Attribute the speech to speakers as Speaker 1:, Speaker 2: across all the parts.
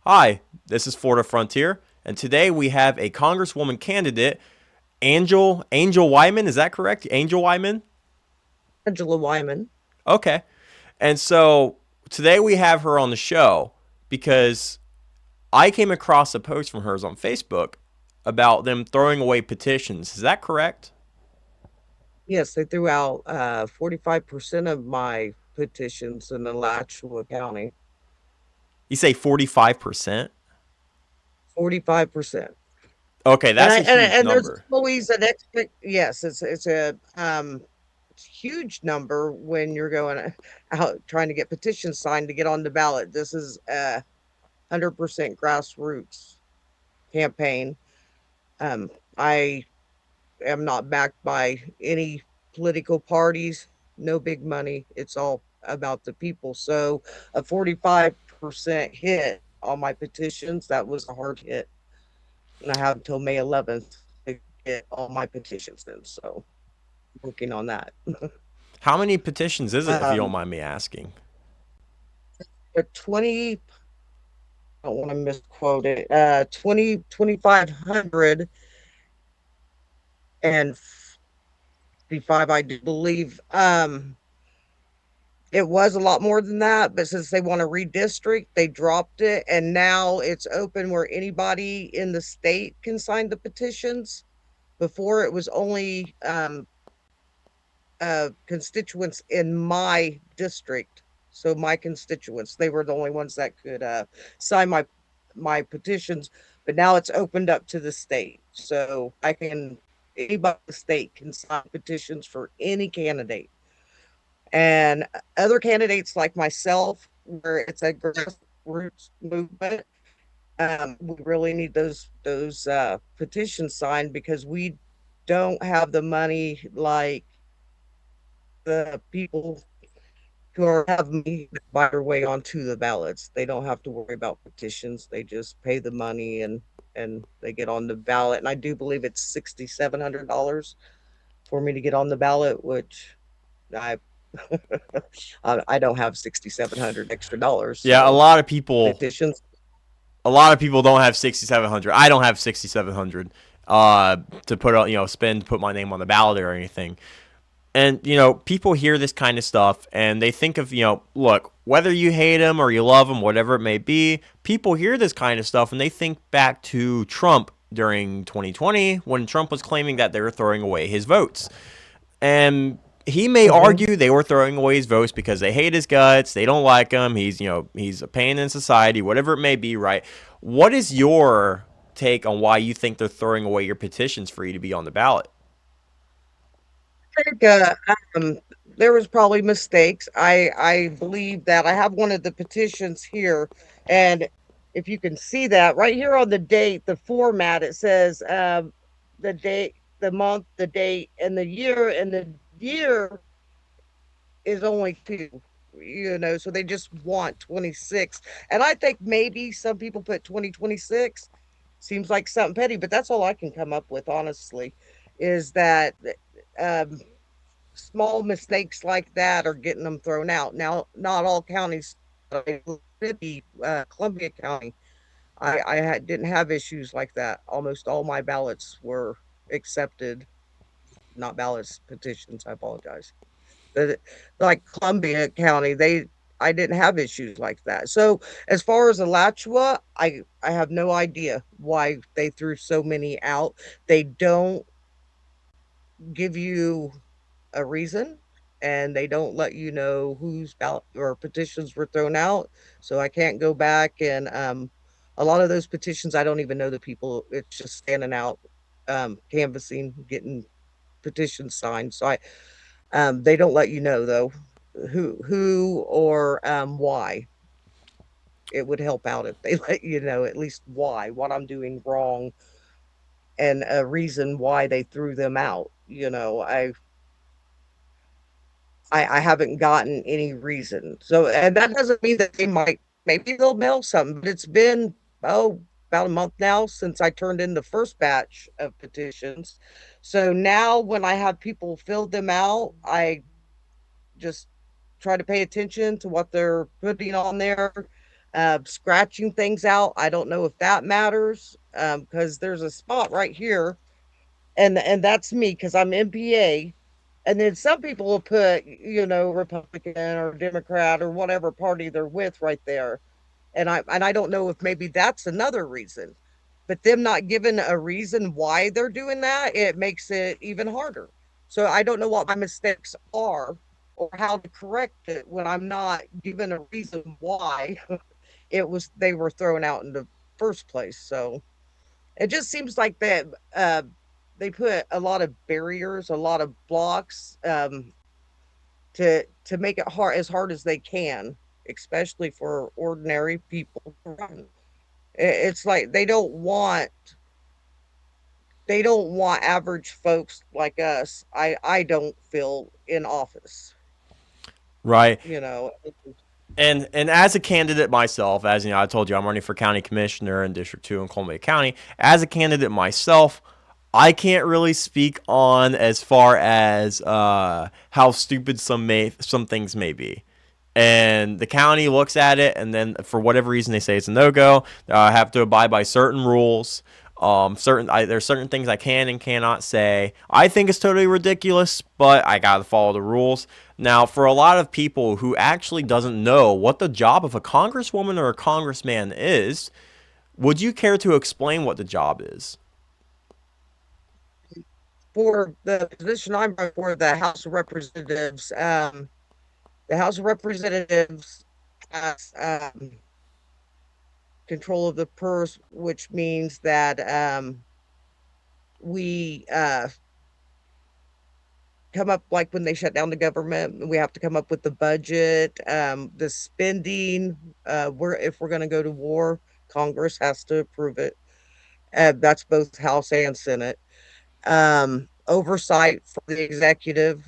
Speaker 1: Hi, this is Florida Frontier, and today we have a Congresswoman candidate, Angel Wyman. Is that correct? Angel Wyman?
Speaker 2: Angela Wiman.
Speaker 1: Okay. And so today we have her on the show because I came across a post from hers on Facebook about them throwing away petitions. Is that correct?
Speaker 2: Yes, they threw out 45% of my petitions in Alachua County.
Speaker 1: You say 45%?
Speaker 2: 45%.
Speaker 1: Okay,
Speaker 2: And
Speaker 1: that's
Speaker 2: I
Speaker 1: a huge
Speaker 2: and there's
Speaker 1: number.
Speaker 2: always an expect yes, it's a huge number when you're going out trying to get petitions signed to get on the ballot. This is a 100% grassroots campaign. I am not backed by any political parties, no big money. It's all about the people. So a 45% hit on my petitions, that was a hard hit. And I have until May 11th to get all my petitions in. So working on that.
Speaker 1: How many petitions is it, if you don't
Speaker 2: Um,
Speaker 1: mind me asking?
Speaker 2: but 20, I don't want to misquote it, 2,500 and 55, I do believe. It was a lot more than that, but since they want to redistrict, they dropped it. And now it's open where anybody in the state can sign the petitions. Before it was only constituents in my district. So my constituents, they were the only ones that could sign my petitions. But now it's opened up to the state. So I can anybody in the state can sign petitions for any candidate. And other candidates like myself, where it's a grassroots movement, we really need those petitions signed because we don't have the money like the people who are have me buy their way onto the ballots. They don't have to worry about petitions. They just pay the money and they get on the ballot. And I do believe it's $6,700 for me to get on the ballot, which I I don't have 6,700 extra dollars.
Speaker 1: Yeah,
Speaker 2: So petitions.
Speaker 1: a lot of people don't have 6,700. I don't have 6,700 to put on, spend to put my name on the ballot or anything. And people hear this kind of stuff and they think of, look, whether you hate him or you love him, whatever it may be, people hear this kind of stuff and they think back to Trump during 2020 when Trump was claiming that they were throwing away his votes. And he may
Speaker 2: Mhm.
Speaker 1: argue they were throwing away his votes because they hate his guts, they don't like him, he's a pain in society, whatever it may be, right? What is your take on why you think they're throwing away your petitions for you to be on the ballot?
Speaker 2: I think um, there was probably mistakes. I believe that I have one of the petitions here, and if you can see that right here on the date, the format, it says the date, the month, the date, and the year is only two. So they just want 26. And I think maybe some people put 2026. Seems like something petty, but that's all I can come up with, honestly, is that um, small mistakes like that are getting them thrown out. Now, not all counties, Columbia County, didn't have issues like that. Almost all my ballots were accepted, not ballots, petitions. I apologize. But like Columbia County, I didn't have issues like that. So as far as Alachua, I have no idea why they threw so many out. They don't give you a reason, and they don't let you know whose ballot or petitions were thrown out. So I can't go back and a lot of those petitions I don't even know the people. It's just standing out, canvassing, getting petitions signed. So I they don't let you know though who or why. It would help out if they let you know at least why, what I'm doing wrong, and a reason why they threw them out. I haven't gotten any reason. So, and that doesn't mean that they might, maybe they'll mail something, but it's been, about a month now since I turned in the first batch of petitions. So now when I have people fill them out, I just try to pay attention to what they're putting on there. Scratching things out, I don't know if that matters, because there's a spot right here, and that's me because I'm MPA. And then some people will put, Republican or Democrat or whatever party they're with right there. And I don't know if maybe that's another reason. But them not giving a reason why they're doing that, it makes it even harder. So I don't know what my mistakes are or how to correct it when I'm not given a reason why they were thrown out in the first place. So it just seems like that they put a lot of barriers, a lot of blocks, to make it hard as they can, especially for ordinary people to run. It's like they don't want average folks like us. I don't feel in office.
Speaker 1: Right.
Speaker 2: You know,
Speaker 1: And as a candidate myself, as you know, I told you I'm running for county commissioner in District 2 in Columbia County. As a candidate myself, I can't really speak on as far as how stupid some things may be. And the county looks at it, and then for whatever reason they say it's a no go. I have to abide by certain rules. There's certain things I can and cannot say. I think it's totally ridiculous, but I gotta follow the rules. Now, for a lot of people who actually doesn't know what the job of a congresswoman or a congressman is, would you care to explain what the job is?
Speaker 2: for the position I'm running for, the House of Representatives, the House of Representatives has control of the purse, which means that we come up, like when they shut down the government, we have to come up with the budget, the spending. If we're going to go to war, Congress has to approve it. That's both House and Senate. Oversight for the executive.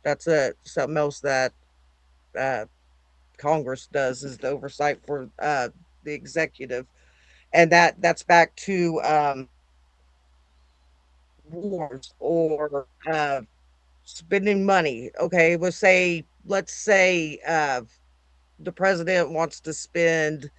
Speaker 2: That's something else that uh, Congress does, is the oversight for the executive, and that's back to wars or spending money. Okay, let's say the president wants to spend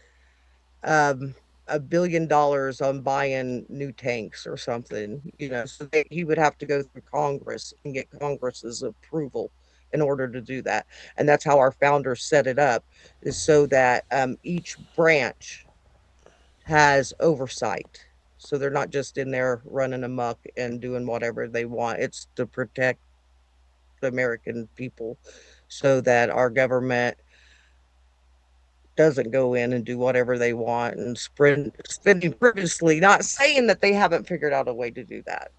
Speaker 2: um $1 billion on buying new tanks or something, so he would have to go through Congress and get Congress's approval in order to do that. And that's how our founders set it up, is so that each branch has oversight. So they're not just in there running amok and doing whatever they want. It's to protect the American people so that our government doesn't go in and do whatever they want and spending frivolously, not saying that they haven't figured out a way to do that.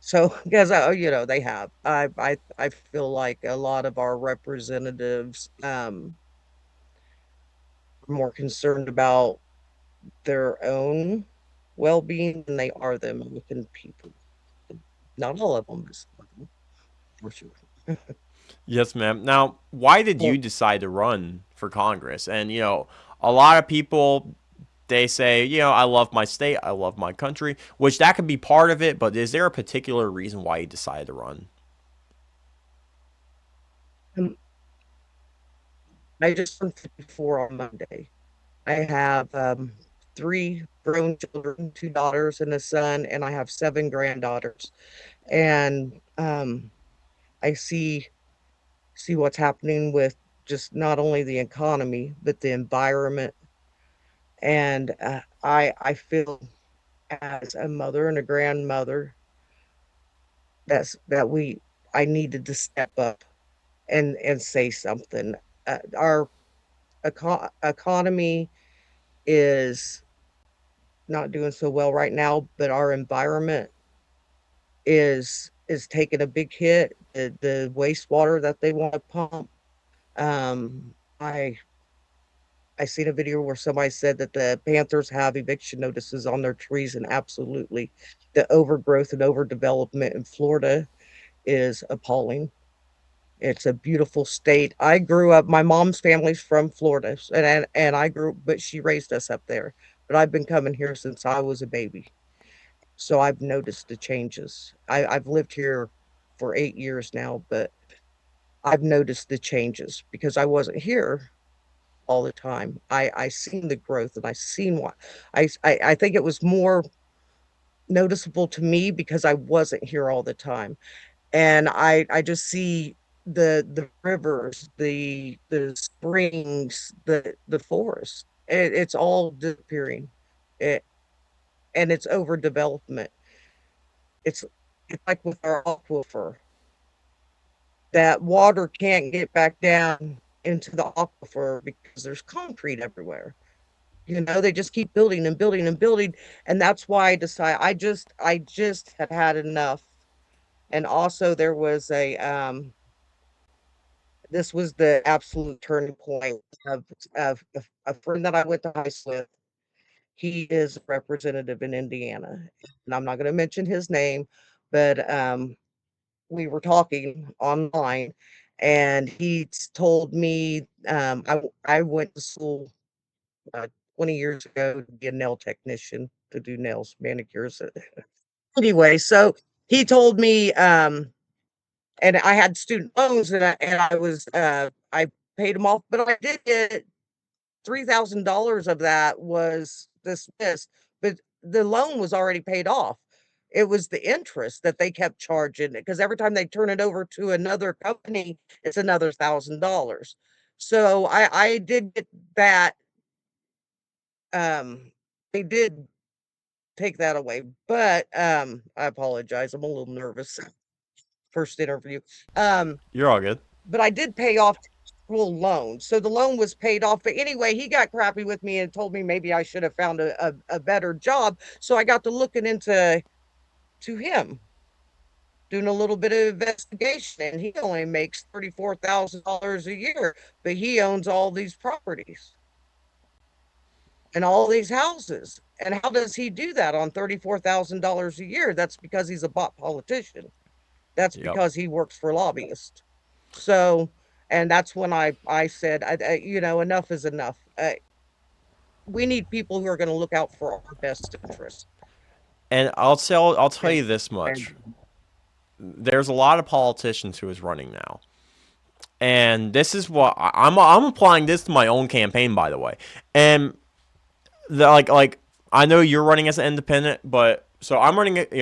Speaker 2: So, because they have. I feel like a lot of our representatives are more concerned about their own well-being than they are the American people. Not all of them, but some of them, for sure.
Speaker 1: Yes, ma'am. Now, why did
Speaker 2: Well,
Speaker 1: you decide to run for Congress? And, a lot of people, they say, I love my state, I love my country, which that could be part of it, but is there a particular reason why you decided to run?
Speaker 2: um, I just turned 54 on Monday. I have three grown children, two daughters and a son, and I have seven granddaughters. And I see what's happening with just not only the economy but the environment. And I feel, as a mother and a grandmother, that we I needed to step up and say something. Our economy is not doing so well right now, but our environment is taking a big hit. The wastewater that they want to pump. Um, I I seen a video where somebody said that the Panthers have eviction notices on their trees, and absolutely, the overgrowth and overdevelopment in Florida is appalling. It's a beautiful state. I grew up. My mom's family's from Florida, and I grew, but she raised us up there. But I've been coming here since I was a baby, so I've noticed the changes. I've lived here for 8 years now, but I've noticed the changes because I wasn't here all the time. I seen the growth, and I seen what I think it was more noticeable to me because I wasn't here all the time. And I just see the rivers, the springs, the forest. It's all disappearing. It and it's overdevelopment. It's it's like with our aquifer. That water can't get back down into the aquifer because there's concrete everywhere. They just keep building and building and building. And that's why I decided I just had had enough. And also there was a this was the absolute turning point of a friend that I went to high school with. He is a representative in Indiana. And I'm not going to mention his name, but we were talking online, and he told me I went to school uh, 20 years ago to be a nail technician to do nails, manicures. Anyway, so he told me, and I had student loans, I paid them off, but I did get $3,000 of that was dismissed, but the loan was already paid off. It was the interest that they kept charging because every time they turn it over to another company, it's another $1,000. So I did get that. They did take that away, but I apologize. I'm a little nervous. First interview. Um,
Speaker 1: You're all good.
Speaker 2: but I did pay off full loan. So the loan was paid off. But anyway, he got crappy with me and told me maybe I should have found a better job. So I got to looking into to him, doing a little bit of investigation. And he only makes $34,000 a year, but he owns all these properties and all these houses. And how does he do that on $34,000 a year? That's because he's a bot politician. That's
Speaker 1: Yep.
Speaker 2: because he works for lobbyists. So, and that's when I said, enough is enough. We need people who are going to look out for our best interest.
Speaker 1: And I'll tell
Speaker 2: And,
Speaker 1: you this much.
Speaker 2: and
Speaker 1: There's a lot of politicians who is running now. And this is what I'm applying this to my own campaign, by the way. And like I know you're running as an independent, but so I'm running it,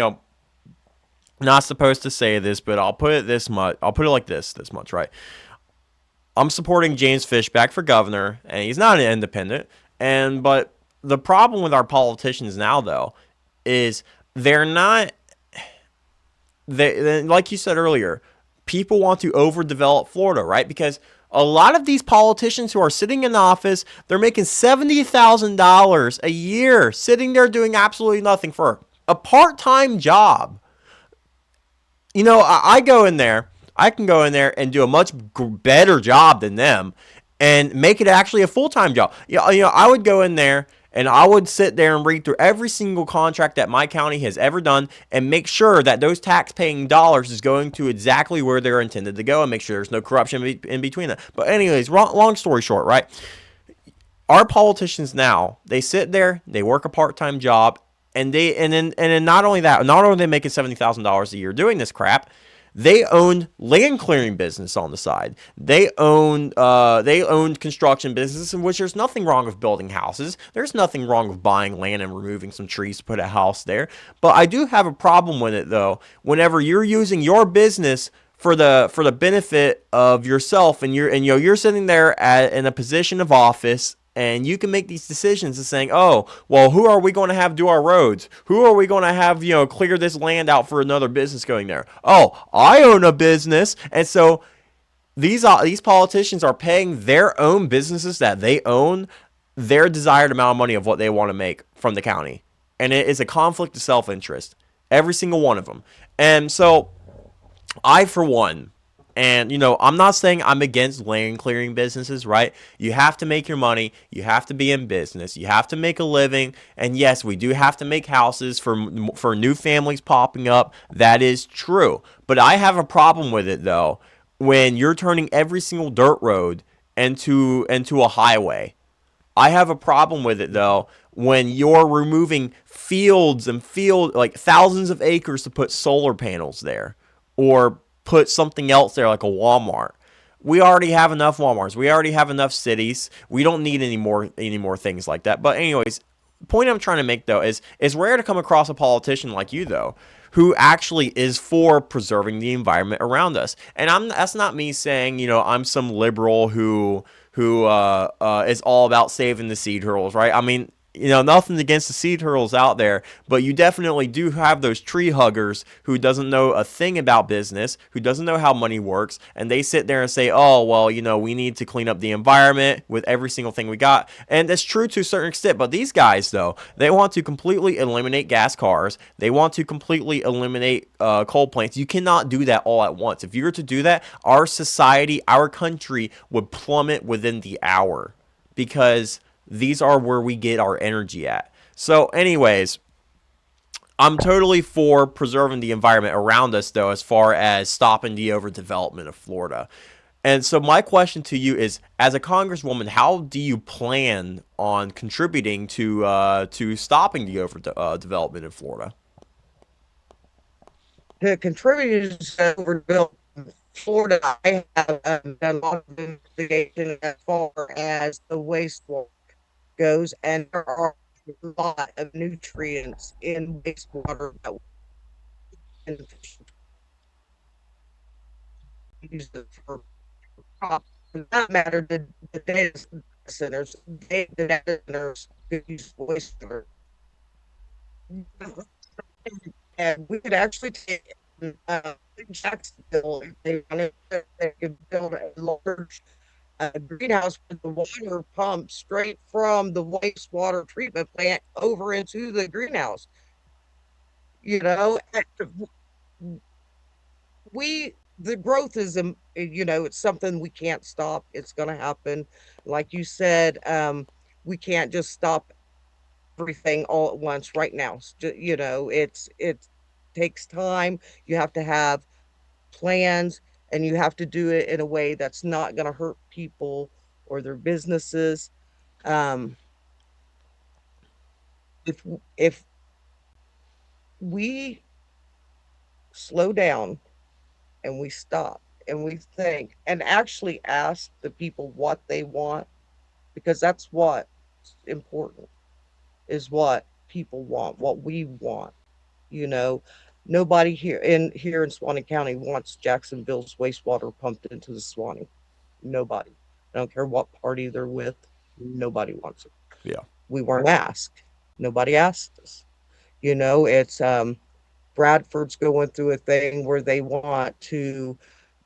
Speaker 1: not supposed to say this, but I'll put it this much. I'll put it like this much, right? I'm supporting James Fishback for governor, and he's not an independent. But the problem with our politicians now, though, is they're not. Like you said earlier, people want to overdevelop Florida, right? Because a lot of these politicians who are sitting in office, they're making $70,000 a year, sitting there doing absolutely nothing for a part-time job. I go in there. I can go in there and do a much better job than them, and make it actually a full time job. I would go in there and I would sit there and read through every single contract that my county has ever done and make sure that those tax paying dollars is going to exactly where they're intended to go, and make sure there's no corruption in between that. But anyways, long story short, right? Our politicians now, they sit there, they work a part-time job, and then not only that, not only are they making $70,000 a year doing this crap, they own land clearing business on the side. They own construction business, in which there's nothing wrong with building houses. There's nothing wrong with buying land and removing some trees to put a house there. But I do have a problem with it, though. Whenever you're using your business for the benefit of yourself, and you're sitting there in a position of office, and you can make these decisions of saying, oh, well, who are we going to have do our roads? Who are we going to have, clear this land out for another business going there? Oh, I own a business. And so these politicians are paying their own businesses that they own their desired amount of money of what they want to make from the county. And it is a conflict of self-interest. Every single one of them. And so I, for one, and I'm not saying I'm against land clearing businesses, right? You have to make your money, you have to be in business, you have to make a living, and yes, we do have to make houses for new families popping up. That is true. But I have a problem with it, though, when you're turning every single dirt road into a highway. I have a problem with it, though, when you're removing fields and like thousands of acres to put solar panels there, or put something else there like a Walmart. We already have enough Walmarts. We already have enough cities. We don't need any more things like that. But anyways, the point I'm trying to make though is it's rare to come across a politician like you though who actually is for preserving the environment around us. And that's not me saying, I'm some liberal who is all about saving the sea turtles, right? I mean, nothing against the sea turtles out there, but you definitely do have those tree huggers who doesn't know a thing about business, who doesn't know how money works, and they sit there and say, "Oh, well, we need to clean up the environment with every single thing we got." And that's true to a certain extent, but these guys though, they want to completely eliminate gas cars. They want to completely eliminate coal plants. You cannot do that all at once. If you were to do that, our society, our country would plummet within the hour because these are where we get our energy at. So, anyways, I'm totally for preserving the environment around us, though, as far as stopping the overdevelopment of Florida. And so, my question to you is: as a congresswoman, how do you plan on contributing to stopping the overdevelopment in Florida?
Speaker 2: To contribute to overbuilt Florida, I have done a lot of investigation as far as the wastewater goes, and there are a lot of nutrients in wastewater that we can use it for crops. For that matter, the data centers, the data centers could use wastewater. And we could actually take Jacksonville if they wanted to, they could build a large greenhouse with the water pumped straight from the wastewater treatment plant over into the greenhouse. You know, the growth is, it's something we can't stop. It's going to happen. Like you said, we can't just stop everything all at once right now. It takes time. You have to have plans, and you have to do it in a way that's not going to hurt people or their businesses. Um, if if we slow down and we stop and we think and actually ask the people what they want, because that's what's important, is what people want, what we want. You know, nobody here in Suwannee County wants Jacksonville's wastewater pumped into the Suwannee. Nobody. I don't care what party they're with. Nobody wants it.
Speaker 1: Yeah.
Speaker 2: We weren't asked. Nobody asked us. It's Bradford's going through a thing where they want to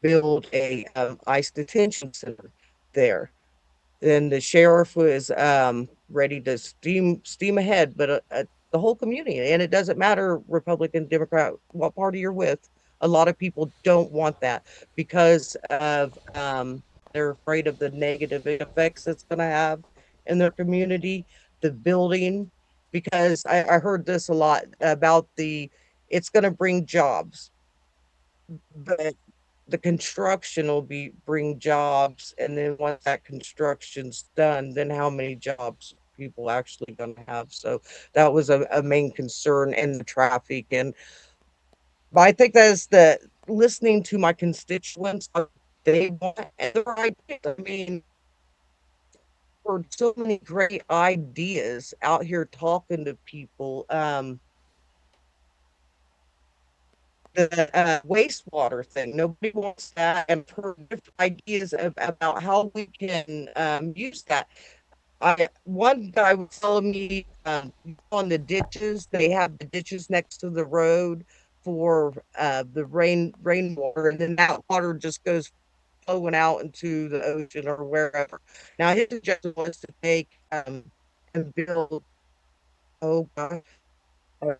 Speaker 2: build a ice detention center there. Then the sheriff was ready to steam ahead, but the whole community, and it doesn't matter Republican, Democrat, what party you're with. A lot of people don't want that because of they're afraid of the negative effects it's going to have in their community. The building, because I heard this a lot about it's going to bring jobs, but the construction will bring jobs, and then once that construction's done, then how many jobs people actually going to have? So that was a main concern, and the traffic. And but I think that is the listening to my constituents, they want other ideas. I mean, for so many great ideas out here talking to people. The wastewater thing. Nobody wants that. And I've heard different ideas about how we can use that. One guy was telling me on the ditches, they have the ditches next to the road for the rainwater, and then that water just goes flowing out into the ocean or wherever. Now his suggestion was to take and build, oh god,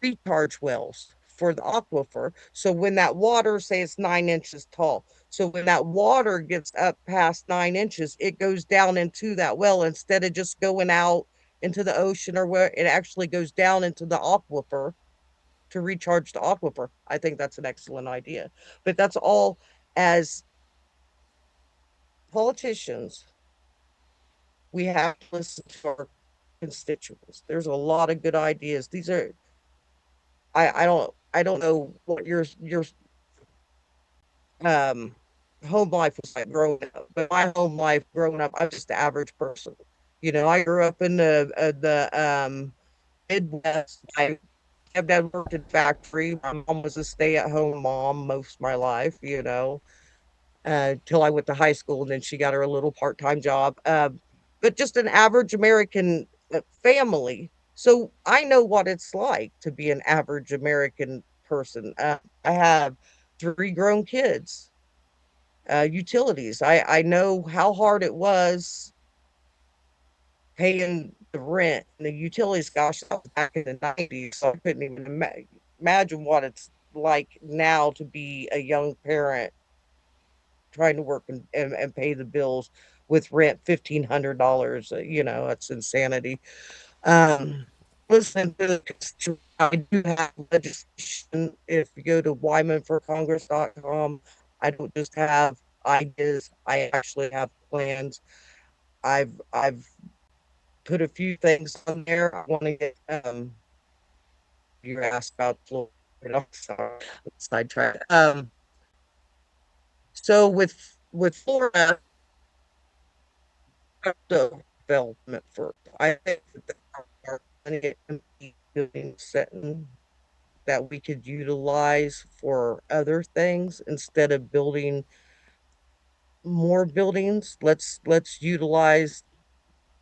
Speaker 2: recharge wells for the aquifer. So when that water, say it's 9 inches tall, so when that water gets up past 9 inches, it goes down into that well instead of just going out into the ocean, or where it actually goes down into the aquifer to recharge the aquifer. I think that's an excellent idea. But that's all, as politicians, we have to listen to our constituents. There's a lot of good ideas. These are I don't know what your um home life was like growing up. But my home life growing up, I was just the average person. You know, I grew up in the Midwest. My stepdad worked in factory. My mom was a stay-at-home mom most of my life, you know, till I went to high school, and then she got her a little part-time job. But just an average American family. So I know what it's like to be an average American person. I have three grown kids. Utilities. I know how hard it was paying the rent and the utilities. Gosh, that was back in the 90s, so I couldn't even imagine what it's like now to be a young parent trying to work and pay the bills with rent $1,500. You know, that's insanity. Um, Listening to the I do have legislation. If you go to wymanforcongress.com, I don't just have ideas, I actually have plans. I've put a few things on there. I want to get you asked about Florida. I'm sorry, sidetrack. So with Florida, crypto development first. I think that there are plenty of empty buildings sitting that we could utilize for other things instead of building more buildings. Let's utilize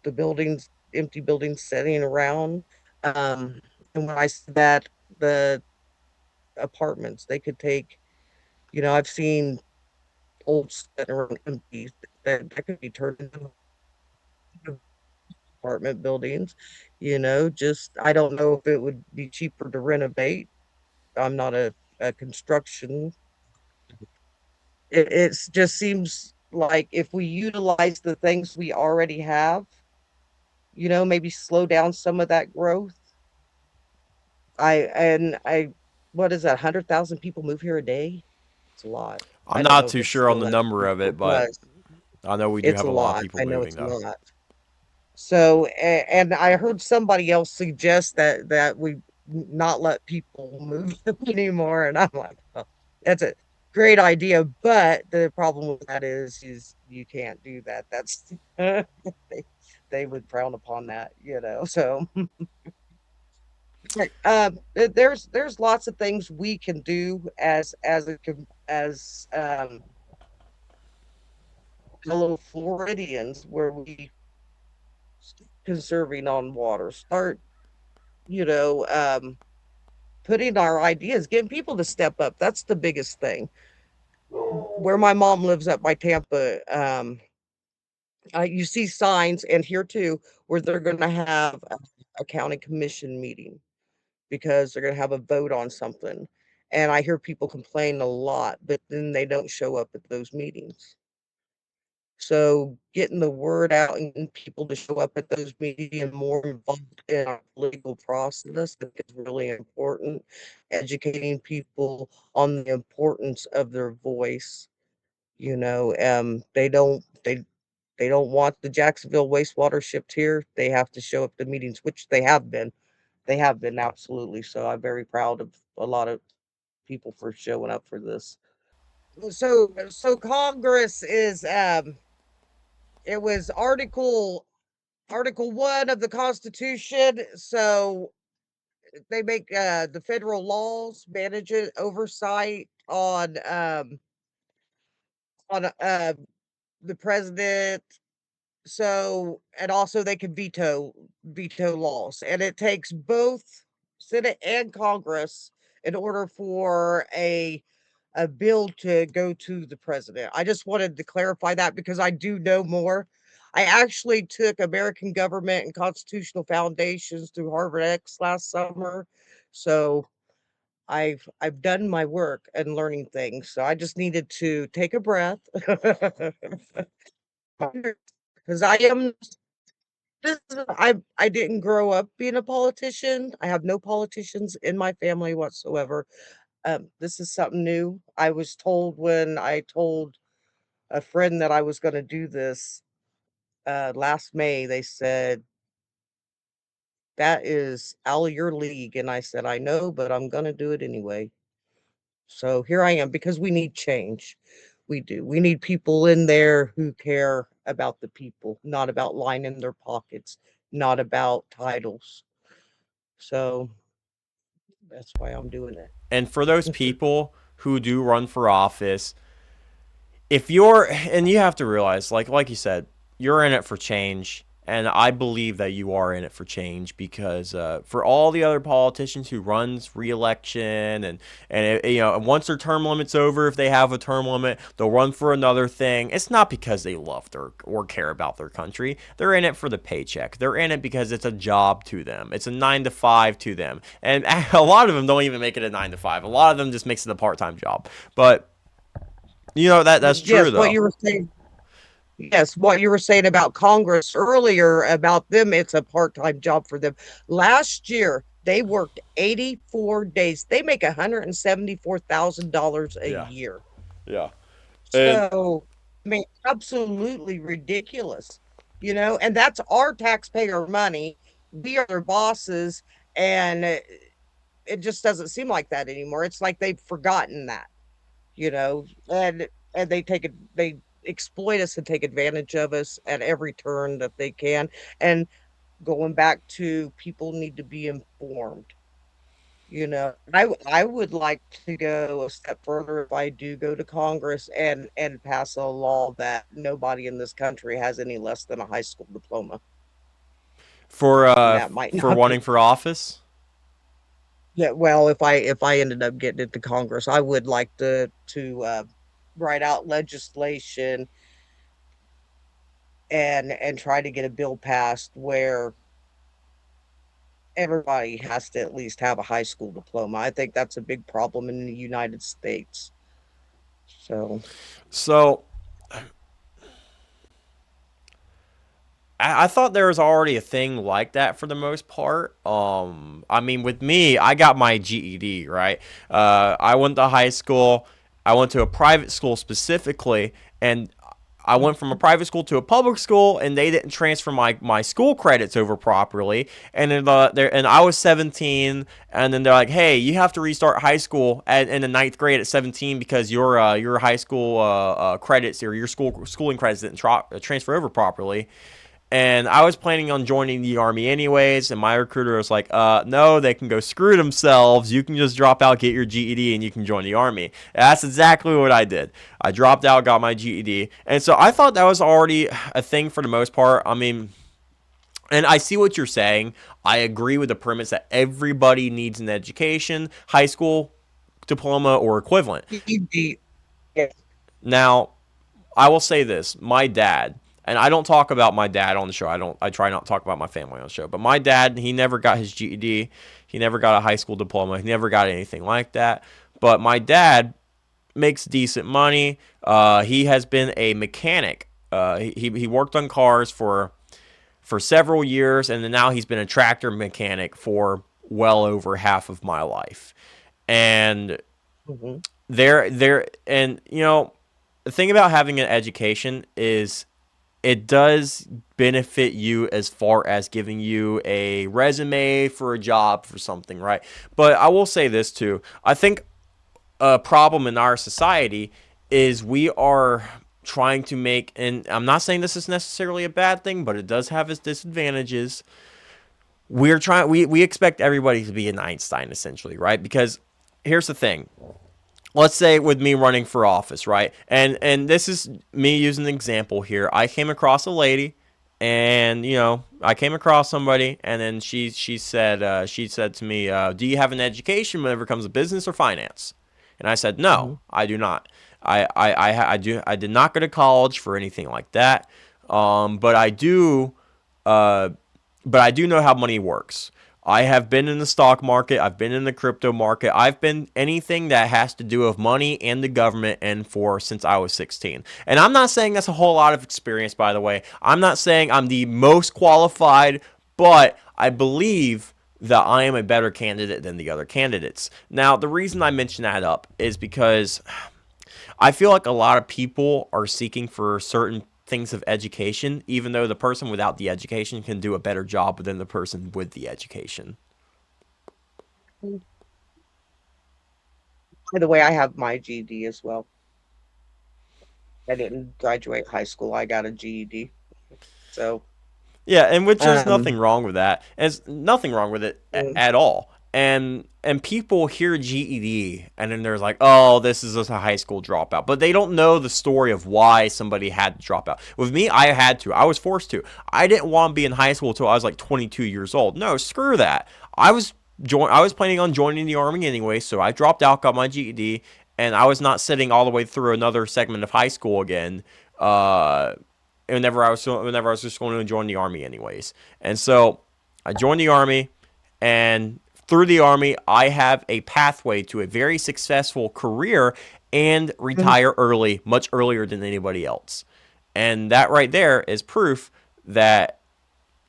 Speaker 2: the buildings, empty buildings sitting around. Um, and when I said that, the apartments they could take, you know, I've seen old sitting around empty that could be turned into apartment buildings. You know, just I don't know if it would be cheaper to renovate. I'm not a construction. It just seems like if we utilize the things we already have, you know, maybe slow down some of that growth. I what is that? 100,000 people move here a day. It's a lot.
Speaker 1: I'm
Speaker 2: I don't
Speaker 1: not
Speaker 2: know if
Speaker 1: too
Speaker 2: it's
Speaker 1: sure on
Speaker 2: still
Speaker 1: the
Speaker 2: that
Speaker 1: number
Speaker 2: true,
Speaker 1: of
Speaker 2: but
Speaker 1: it,
Speaker 2: it
Speaker 1: but
Speaker 2: was.
Speaker 1: I know we do
Speaker 2: It's
Speaker 1: have
Speaker 2: a
Speaker 1: a lot of
Speaker 2: lot.
Speaker 1: people
Speaker 2: I know
Speaker 1: moving
Speaker 2: it's a
Speaker 1: though.
Speaker 2: lot. So, and I heard somebody else suggest that we not let people move anymore, and I'm like, oh, that's a great idea, but the problem with that is you can't do that. That's they would frown upon that, you know. So, there's lots of things we can do as fellow Floridians where we conserving on water. Start, you know, putting our ideas, getting people to step up. That's the biggest thing. Where my mom lives up by Tampa, you see signs, and here too, where they're going to have a county commission meeting because they're going to have a vote on something. And I hear people complain a lot, but then they don't show up at those meetings. So getting the word out and getting people to show up at those meetings and more involved in our political process is really important. Educating people on the importance of their voice. You know, they don't want the Jacksonville wastewater shipped here. They have to show up to meetings, which they have been. They have been absolutely. So I'm very proud of a lot of people for showing up for this. So Congress is it was Article 1 of the Constitution. So they make the federal laws, manage it, oversight on the president. So and also they can veto laws, and it takes both Senate and Congress in order for a bill to go to the president. I just wanted to clarify that because I do know more. I actually took American Government and Constitutional Foundations through Harvard X last summer. So I've done my work and learning things. So I just needed to take a breath. Because I am I didn't grow up being a politician. I have no politicians in my family whatsoever. This is something new. I was told when I told a friend that I was going to do this last May, they said, that is out of your league. And I said, I know, but I'm going to do it anyway. So here I am because we need change. We do. We need people in there who care about the people, not about lining their pockets, not about titles. So that's why I'm doing
Speaker 1: And for those
Speaker 2: it.
Speaker 1: people who do run for office, if you're and you have to realize like you said, you're in it for change, and I believe that you are in it for change because for all the other politicians who runs re-election and once their term limit's over, if they have a term limit, they'll run for another thing. It's not because they love their or care about their country. They're in it for the paycheck. They're in it because it's a job to them. It's a 9 to 5 to them, and a lot of them don't even make it a 9 to 5. A lot of them just makes it a part-time job, but that's
Speaker 2: Yes,
Speaker 1: true
Speaker 2: what
Speaker 1: though.
Speaker 2: you were saying. Yes, what you were saying about Congress earlier about them, it's a part-time job for them. Last year, they worked 84 days. They make $174,000 a
Speaker 1: Yeah,
Speaker 2: year.
Speaker 1: yeah, and
Speaker 2: So, I mean, absolutely ridiculous, and that's our taxpayer money. We are their bosses, and it just doesn't seem like that anymore. It's like they've forgotten that, and they exploit us and take advantage of us at every turn that they can. And going back to people need to be informed. I would like to go a step further if I do go to Congress and pass a law that nobody in this country has any less than a high school diploma.
Speaker 1: for
Speaker 2: And
Speaker 1: uh
Speaker 2: that might
Speaker 1: for
Speaker 2: not be.
Speaker 1: running for office.
Speaker 2: Yeah, well, if I ended up getting into Congress, I would like to write out legislation and try to get a bill passed where everybody has to at least have a high school diploma. I think that's a big problem in the United States. So,
Speaker 1: So I thought there was already a thing like that for the most part. I mean, with me, I got my GED, right? I went to high school. I went to a private school specifically, and I went from a private school to a public school, and they didn't transfer my school credits over properly. And then and I was 17, and then they're like, "Hey, you have to restart high school in the ninth grade at 17 because your high school credits or your schooling credits didn't transfer over properly." And I was planning on joining the army anyways, and my recruiter was like, no, they can go screw themselves. You can just drop out, get your GED, and you can join the army. And that's exactly what I did. I dropped out, got my GED. And so I thought that was already a thing for the most part. I mean, and I see what you're saying. I agree with the premise that everybody needs an education, high school diploma or equivalent.
Speaker 2: GD, yes.
Speaker 1: Now, I will say this: my dad, and I don't talk about my dad on the show. I try not to talk about my family on the show. But my dad, he never got his GED. He never got a high school diploma. He never got anything like that. But my dad makes decent money. He has been a mechanic. He worked on cars for several years, and then now he's been a tractor mechanic for well over half of my life. And
Speaker 2: Mhm.
Speaker 1: and the thing about having an education is it does benefit you as far as giving you a resume for a job for something, right? But I will say this too. I think a problem in our society is we are trying to make, and I'm not saying this is necessarily a bad thing, but it does have its disadvantages. We expect everybody to be an Einstein essentially, right? Because here's the thing, let's say with me running for office, right? And this is me using an example here. I came across a lady, and I came across somebody, and then she said to me, "Do you have an education whenever it comes to business or finance?" And I said, "No,
Speaker 2: Mhm.
Speaker 1: I do not. I did not go to college for anything like that. But I do uh, but I do know how money works. I have been in the stock market. I've been in the crypto market. I've been anything that has to do with money and the government and for since I was 16. And I'm not saying that's a whole lot of experience, by the way. I'm not saying I'm the most qualified, but I believe that I am a better candidate than the other candidates. Now, the reason I mention that up is because I feel like a lot of people are seeking for certain things of education, even though the person without the education can do a better job than the person with the education.
Speaker 2: By the way, I have my GD as well. I didn't graduate high school. I got a GED. So,
Speaker 1: Yeah, and which is nothing
Speaker 2: um,
Speaker 1: wrong with that. And it's nothing wrong with it
Speaker 2: mm,
Speaker 1: at all. And people hear GED and then they're like, "Oh, this is just a high school dropout." But they don't know the story of why somebody had to drop out. With me, I had to. I was forced to. I didn't want to be in high school until I was like 22 years old. No, screw that. I was planning on joining the army anyway, so I dropped out, got my GED, and I was not sitting all the way through another segment of high school again. Whenever I was just going to join the army anyways. And so I joined the army, and through the army, I have a pathway to a very successful career and
Speaker 2: mm,
Speaker 1: retire early, much earlier than anybody else. And that right there is proof that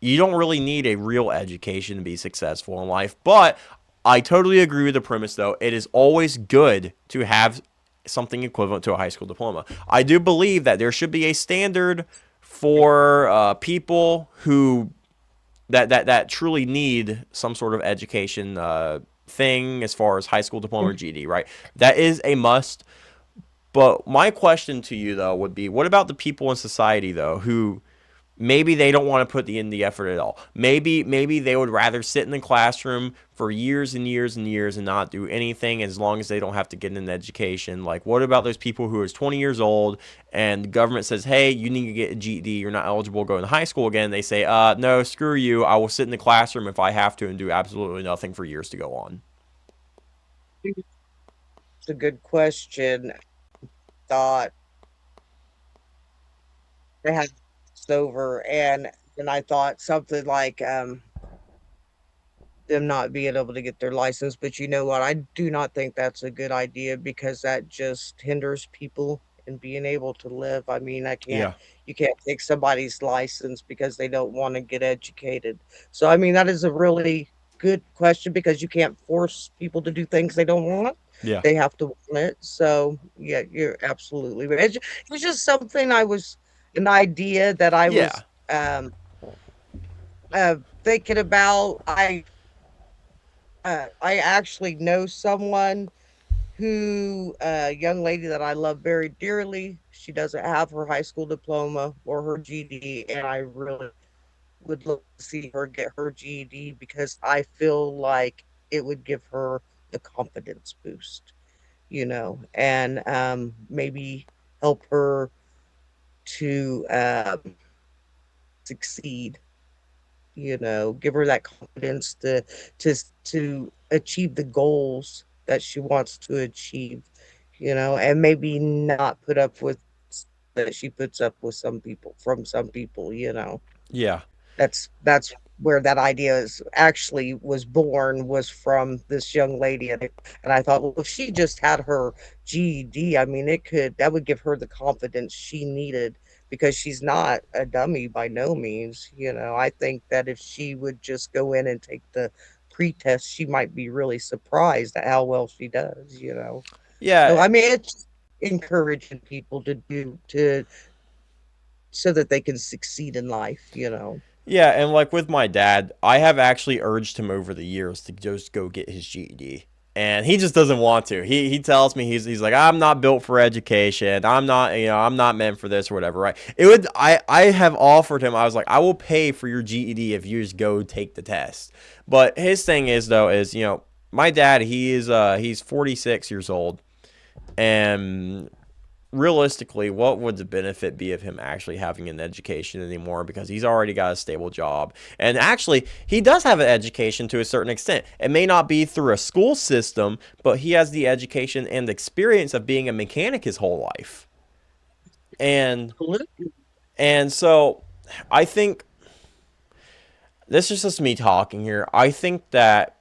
Speaker 1: you don't really need a real education to be successful in life. But I totally agree with the premise, though. It is always good to have something equivalent to a high school diploma. I do believe that there should be a standard for people who that truly need some sort of education thing as far as high school diploma or
Speaker 2: mm.
Speaker 1: GD, right? That is a must. But my question to you though would be, what about the people in society though who maybe they don't want to put in the effort at all. Maybe they would rather sit in the classroom for years and years and years and not do anything as long as they don't have to get an education. Like what about those people who is 20 years old and the government says, "Hey, you need to get a GED. You're not eligible to go to high school again." They say, no, screw you. I will sit in the classroom if I have to and do absolutely nothing for years to go on."
Speaker 2: It's a good question. Thought I had this over, and then I thought something like them not being able to get their license. But you know what? I do not think that's a good idea because that just hinders people in being able to live. I mean,
Speaker 1: Yeah.
Speaker 2: you can't take somebody's license because they don't want to get educated. So, I mean, that is a really good question because you can't force people to do things they don't want.
Speaker 1: Yeah.
Speaker 2: They have to want it. So, yeah, you're absolutely right. It was just something an idea that I was
Speaker 1: Yeah.
Speaker 2: thinking about. I actually know someone a young lady that I love very dearly. She doesn't have her high school diploma or her GED, and I really would love to see her get her GED because I feel like it would give her the confidence boost, and maybe help her to succeed, give her that confidence to to achieve the goals that she wants to achieve, and maybe not put up with that she puts up with some people.
Speaker 1: Yeah.
Speaker 2: That's where that idea is actually was born, was from this young lady, and I thought, well, if she just had her GED, I mean, that would give her the confidence she needed because she's not a dummy by no means. I think that if she would just go in and take the pretest, she might be really surprised at how well she does. So
Speaker 1: Yeah.
Speaker 2: I mean, it's encouraging people to do to so that they can succeed in life.
Speaker 1: Yeah, and like with my dad, I have actually urged him over the years to just go get his GED. And he just doesn't want to. He tells me he's like, "I'm not built for education. I'm not meant for this or whatever," right? I have offered him. I was like, "I will pay for your GED if you just go take the test." But his thing is though is, my dad, he's 46 years old, and realistically, what would the benefit be of him actually having an education anymore? Because he's already got a stable job. And actually, he does have an education to a certain extent. It may not be through a school system, but he has the education and experience of being a mechanic his whole life. And
Speaker 2: Absolutely.
Speaker 1: and so I think this is just me talking here. I think that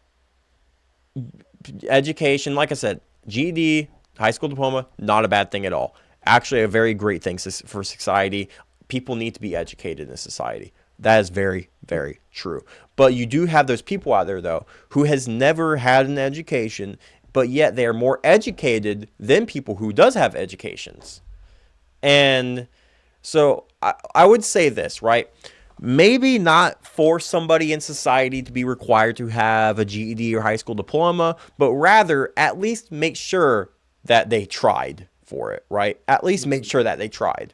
Speaker 1: education, like I said, GED, high school diploma, not a bad thing at all. Actually, a very great thing for society. People need to be educated in society. That is very, very true. But you do have those people out there, though, who has never had an education, but yet they are more educated than people who does have educations. And so I would say this, right? Maybe not force somebody in society to be required to have a GED or high school diploma, but rather at least make sure that they tried for it, right? At least make
Speaker 2: Mhm.
Speaker 1: sure that they tried,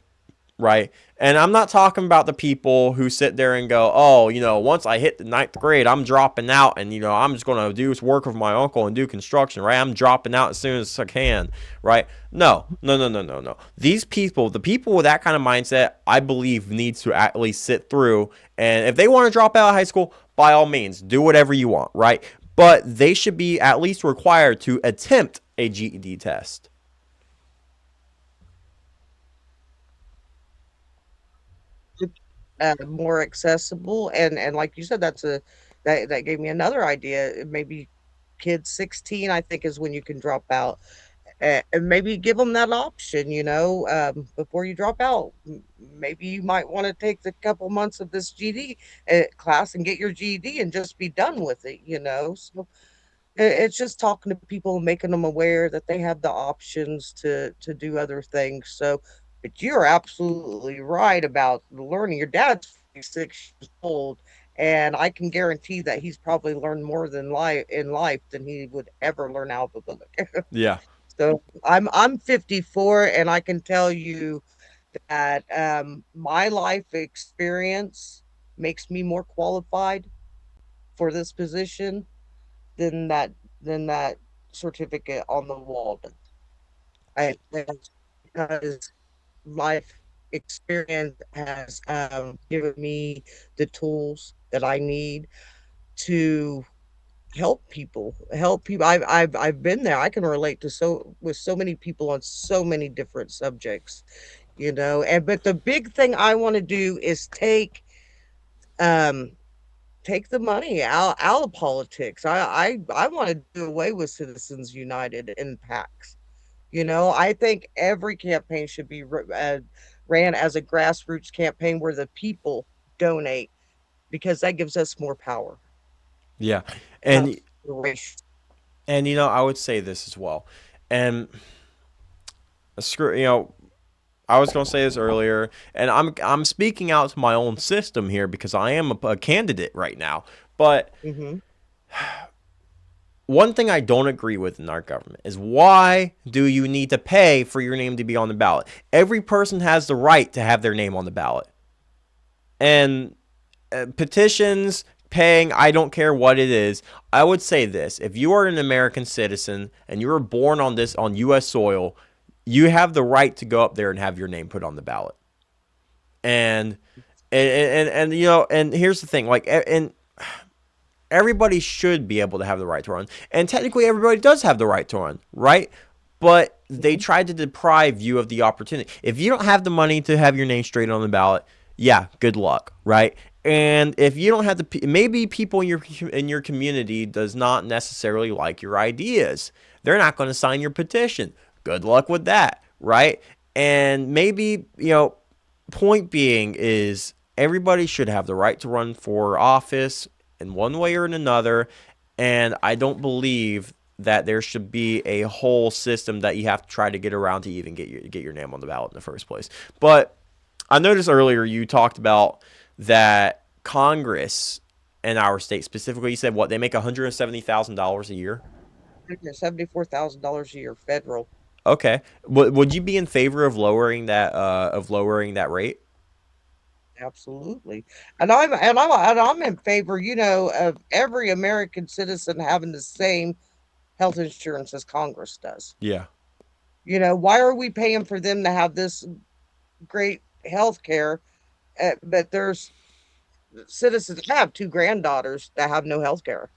Speaker 1: right? And I'm not talking about the people who sit there and go, oh, once I hit the ninth grade, I'm dropping out and, I'm just going to do work with my uncle and do construction, right? I'm dropping out as soon as I can, right? No, no, no, no, no, no. These people, the people with that kind of mindset, I believe needs to at least sit through. And if they want to drop out of high school, by all means, do whatever you want, right? But they should be at least required to attempt a GED test.
Speaker 2: More accessible, and like you said, that gave me another idea. Maybe kids 16, I think, is when you can drop out. And maybe give them that option, before you drop out. Maybe you might want to take the couple months of this GD class and get your GED and just be done with it. So it's just talking to people, making them aware that they have the options to do other things. So, but you're absolutely right about the learning. Your dad's 46 years old, and I can guarantee that he's probably learned more than life in life than he would ever learn out of a book.
Speaker 1: Yeah.
Speaker 2: So I'm 54, and I can tell you that my life experience makes me more qualified for this position than that certificate on the wall. That's because life experience has given me the tools that I need to help people. I've been there. I can relate to with so many people on so many different subjects. And but the big thing I want to do is um take the money out of politics. I want to do away with Citizens United and PACs. I think every campaign should be ran as a grassroots campaign where the people donate, because that gives us more power.
Speaker 1: Yeah.
Speaker 2: Have
Speaker 1: And
Speaker 2: the race.
Speaker 1: I would say this as well. And screw, I was going to say this earlier, and I'm speaking out to my own system here because I am a candidate right now. But
Speaker 2: Hmm.
Speaker 1: one thing I don't agree with in our government is, why do you need to pay for your name to be on the ballot? Every person has the right to have their name on the ballot. And petitions, paying, I don't care what it is. I would say this: if you are an American citizen and you were born on U.S. soil, you have the right to go up there and have your name put on the ballot. And and here's the thing, like, and everybody should be able to have the right to run, and technically everybody does have the right to run, right? But they
Speaker 2: Hmm.
Speaker 1: tried to deprive you of the opportunity. If you don't have the money to have your name straight on the ballot, yeah, good luck, right? And if you don't have the, maybe people in your community does not necessarily like your ideas, they're not going to sign your petition. Good luck with that, right? And maybe, point being is, everybody should have the right to run for office in one way or in another. And I don't believe that there should be a whole system that you have to try to get around to even get your name on the ballot in the first place. But I noticed earlier you talked about that Congress in our state specifically. You said what, they make $170,000 a year.
Speaker 2: $74,000 a year federal.
Speaker 1: Okay, would you be in favor of lowering that rate?
Speaker 2: Absolutely. And I'm in favor, of every American citizen having the same health insurance as Congress does.
Speaker 1: Yeah.
Speaker 2: Why are we paying for them to have this great health care, but there's citizens have two granddaughters that have no health care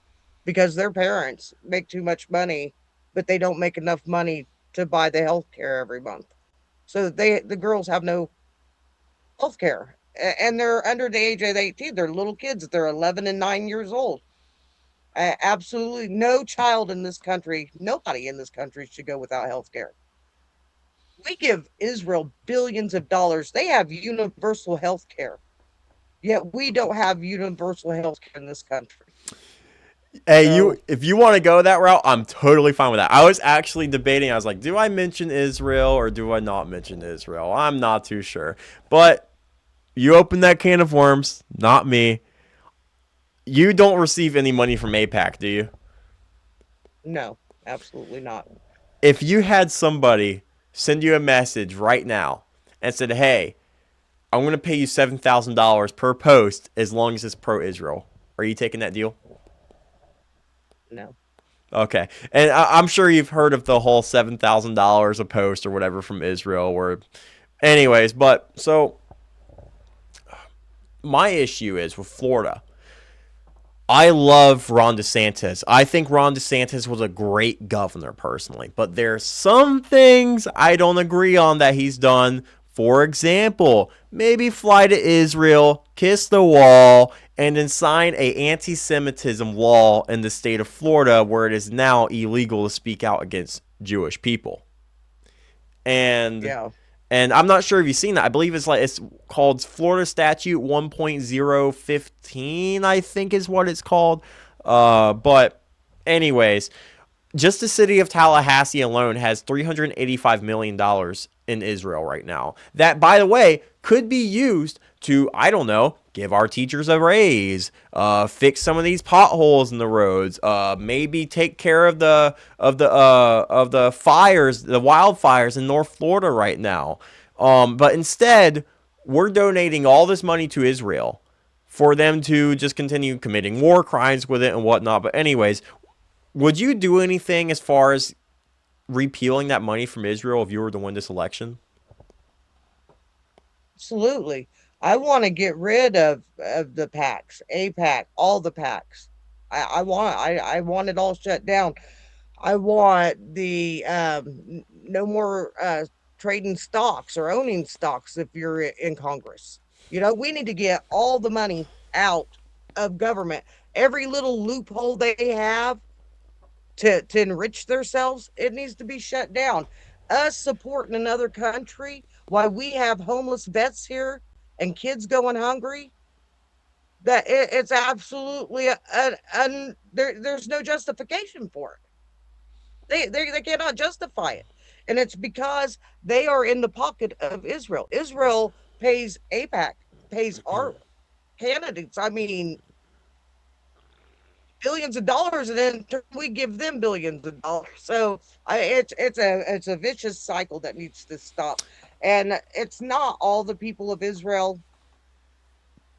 Speaker 2: because their parents make too much money, but they don't make enough money to buy the health care every month. So the girls have no health care. And they're under the age of 18. They're little kids. They're 11 and 9 years old. Absolutely no child in this country, nobody in this country should go without health care. We give Israel billions of dollars. They have universal health care, yet we don't have universal health care in this country.
Speaker 1: Hey,
Speaker 2: So,
Speaker 1: if you want to go that route, I'm totally fine with that. I was actually debating. I was like, do I mention Israel or do I not mention Israel? I'm not too sure. But you open that can of worms, not me. You don't receive any money from APAC, do you?
Speaker 2: no, absolutely not.
Speaker 1: If you had somebody send you a message right now and said, "Hey, I'm going to pay you $7,000 per post as long as it's pro-Israel." Are you taking that deal?
Speaker 2: No.
Speaker 1: Okay, and I'm sure you've heard of the whole $7,000 a post or whatever from Israel. Where, anyways, but so my issue is with Florida. I love Ron DeSantis. I think Ron DeSantis was a great governor personally, but there's some things I don't agree on that he's done. For example, maybe fly to Israel, kiss the wall, and then sign a anti-Semitism law in the state of Florida where it is now illegal to speak out against Jewish people. And
Speaker 2: Yeah.
Speaker 1: and I'm not sure if you've seen that. I believe it's called Florida Statute 1.015, I think is what it's called. But anyways, just the city of Tallahassee alone has $385 million in Israel right now. That, by the way, could be used to, I don't know, give our teachers a raise, fix some of these potholes in the roads, maybe take care of the fires, the wildfires in North Florida right now. But instead, we're donating all this money to Israel for them to just continue committing war crimes with it and whatnot. But anyways, would you do anything as far as repealing that money from Israel if you were to win this election?
Speaker 2: Absolutely. I want to get rid of the packs, APAC, all the packs. I want it all shut down. I want the no more trading stocks or owning stocks if you're in Congress. We need to get all the money out of government. Every little loophole they have to enrich themselves, it needs to be shut down. Us supporting another country while we have homeless vets here and kids going hungry, it's absolutely there's no justification for it. They cannot justify it. And it's because they are in the pocket of Israel. Israel pays APAC, pays our candidates. I mean, billions of dollars, and then we give them billions of dollars. So it's a vicious cycle that needs to stop. And it's not all the people of Israel,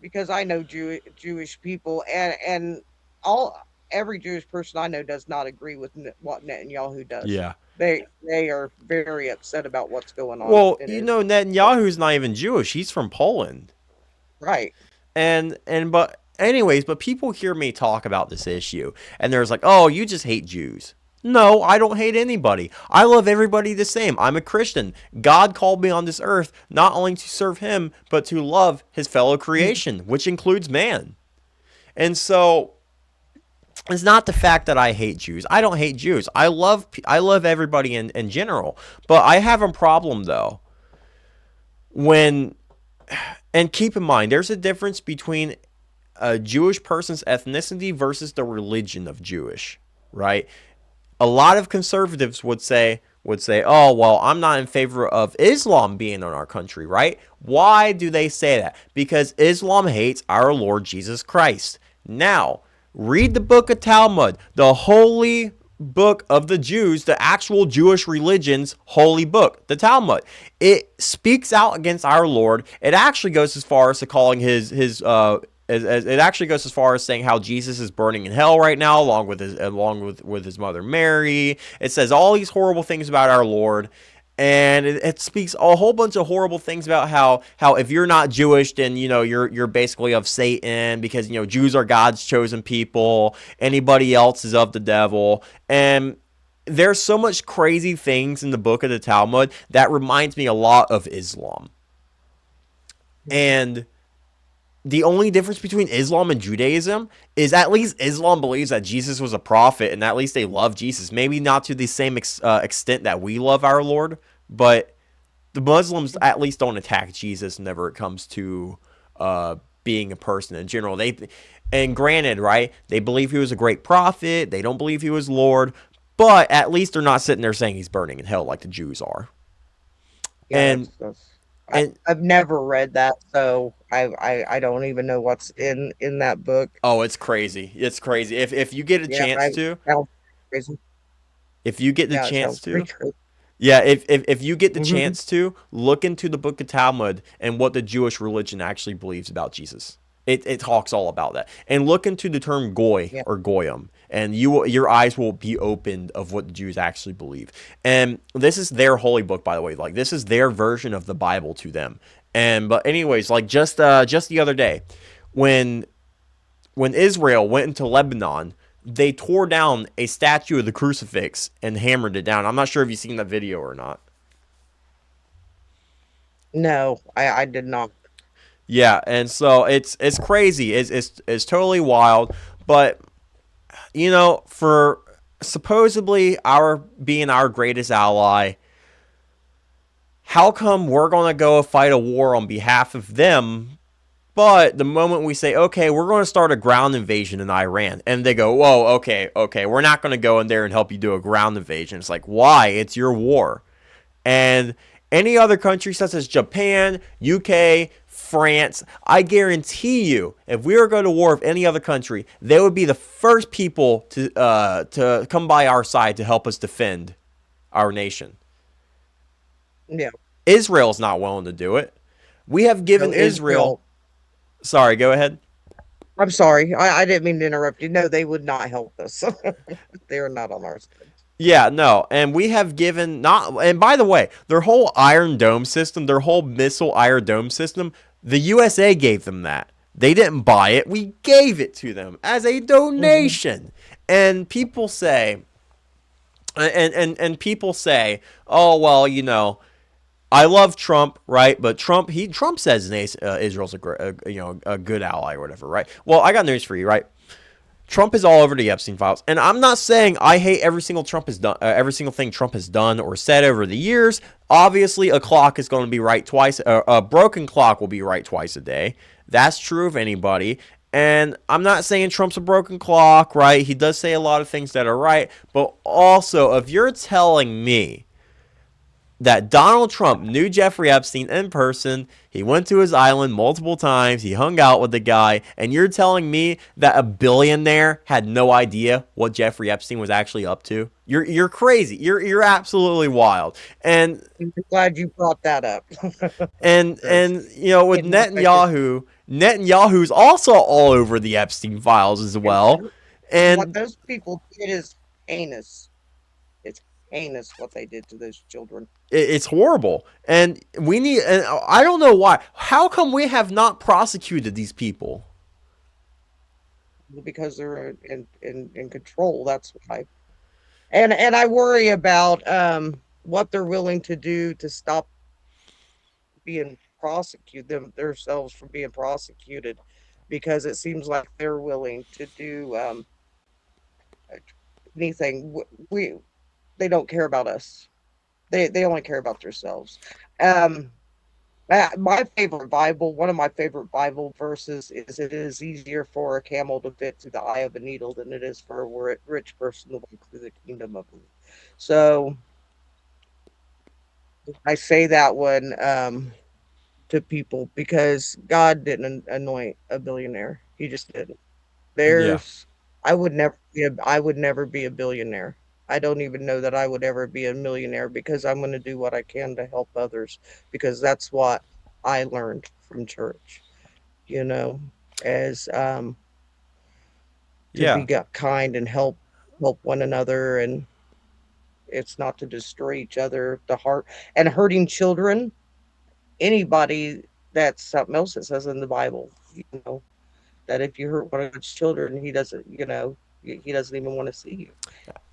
Speaker 2: because I know Jewish people, and all every Jewish person I know does not agree with what Netanyahu does.
Speaker 1: Yeah.
Speaker 2: They are very upset about what's going on
Speaker 1: Well,
Speaker 2: in
Speaker 1: you know,
Speaker 2: Israel.
Speaker 1: Netanyahu's not even Jewish. He's from Poland.
Speaker 2: Right.
Speaker 1: But anyways, but people hear me talk about this issue and there's like, "Oh, you just hate Jews." No, I don't hate anybody. I love everybody the same. I'm a Christian. God called me on this earth not only to serve him, but to love his fellow creation, which includes man. And so it's not the fact that I hate Jews. I don't hate Jews. I love everybody in general. But I have a problem though when, and keep in mind there's a difference between a Jewish person's ethnicity versus the religion of Jewish, right? A lot of conservatives would say, "Oh, well, I'm not in favor of Islam being in our country," right? Why do they say that? Because Islam hates our Lord Jesus Christ. Now, read the book of Talmud, the holy book of the Jews, the actual Jewish religion's holy book, the Talmud. It speaks out against our Lord. It actually goes as far as to calling it actually goes as far as saying how Jesus is burning in hell right now, along with his mother Mary. It says all these horrible things about our Lord, and it speaks a whole bunch of horrible things about how if you're not Jewish, then you're basically of Satan, because Jews are God's chosen people. Anybody else is of the devil, and there's so much crazy things in the book of the Talmud that reminds me a lot of Islam. And the only difference between Islam and Judaism is at least Islam believes that Jesus was a prophet, and at least they love Jesus. Maybe not to the same extent that we love our Lord, but the Muslims at least don't attack Jesus whenever it comes to being a person in general. And granted, right, they believe he was a great prophet. They don't believe he was Lord, but at least they're not sitting there saying he's burning in hell like the Jews are.
Speaker 2: Yeah,
Speaker 1: And and
Speaker 2: I've never read that, so I don't even know what's in that book.
Speaker 1: oh, it's crazy. It's crazy. If you get a
Speaker 2: Yeah,
Speaker 1: chance to,
Speaker 2: sounds crazy.
Speaker 1: if you get the
Speaker 2: Yeah, it
Speaker 1: chance
Speaker 2: sounds
Speaker 1: to,
Speaker 2: pretty crazy.
Speaker 1: Yeah, if you get the
Speaker 2: Hmm.
Speaker 1: chance to look into the book of Talmud and what the Jewish religion actually believes about Jesus, it talks all about that. And look into the term goy
Speaker 2: Yeah.
Speaker 1: or goyim, and your eyes will be opened of what the Jews actually believe. And this is their holy book, by the way. Like this is their version of the Bible to them. And but anyways, like just the other day, when when Israel went into Lebanon, they tore down a statue of the crucifix and hammered it down. I'm not sure if you've seen that video or not.
Speaker 2: No, I did not.
Speaker 1: Yeah, and so it's crazy. It's totally wild. But for supposedly our being our greatest ally, how come we're gonna go fight a war on behalf of them? But the moment we say, okay, we're going to start a ground invasion in Iran, and they go, whoa, okay, we're not going to go in there and help you do a ground invasion. It's like, why? It's your war. And any other country, such as Japan, UK, France, I guarantee you, if we were to go to war with any other country, they would be the first people to come by our side to help us defend our nation.
Speaker 2: Yeah.
Speaker 1: Israel's not willing to do it. We have
Speaker 2: No,
Speaker 1: given Israel.
Speaker 2: Israel.
Speaker 1: Sorry, go ahead.
Speaker 2: I'm sorry. I didn't mean to interrupt you. No, they would not help us. They are not on our side.
Speaker 1: Yeah, no, and we have given not. And by the way, their whole Iron Dome system, their whole missile Iron Dome system, the USA gave them that. They didn't buy it. We gave it to them as a
Speaker 2: Mhm.
Speaker 1: donation. And people say, and people say, oh well, I love Trump, right? But Trump says Israel's a good ally or whatever, right? Well, I got news for you, right? Trump is all over the Epstein files, and I'm not saying I hate every single thing Trump has done or said over the years. Obviously, a clock is going to be right twice. A broken clock will be right twice a day. That's true of anybody. And I'm not saying Trump's a broken clock, right? He does say a lot of things that are right, but also, if you're telling me that Donald Trump knew Jeffrey Epstein in person. He went to his island multiple times. He hung out with the guy. And you're telling me that a billionaire had no idea what Jeffrey Epstein was actually up to? You're crazy. You're absolutely wild. And
Speaker 2: I'm glad you brought that up.
Speaker 1: and
Speaker 2: 'Cause
Speaker 1: and with
Speaker 2: it affected
Speaker 1: Netanyahu's also all over the Epstein files as
Speaker 2: and
Speaker 1: well.
Speaker 2: what
Speaker 1: And
Speaker 2: those people did is heinous. It's heinous what they did to those children
Speaker 1: it's horrible. And and I don't know why. How come we have not prosecuted these people?
Speaker 2: because they're in control. That's why. And I worry about what they're willing to do to stop being prosecuted themselves from being prosecuted, because it seems like they're willing to do anything. We They don't care about us. They only care about themselves. Um, my favorite Bible, one of my favorite Bible verses is, "It is easier for a camel to fit through the eye of a needle than it is for a rich person to walk through the kingdom of God." So I say that one to people because God didn't anoint a billionaire. He just didn't.
Speaker 1: Yeah.
Speaker 2: There's I would never be a billionaire. I don't even know that I would ever be a millionaire, because I'm going to do what I can to help others, because that's what I learned from church, you know, as to
Speaker 1: Yeah.
Speaker 2: kind and help one another, and it's not to destroy each other, the heart and hurting children, anybody. That's something else that says in the Bible, that if you hurt one of his children, he doesn't, he doesn't even want to see you.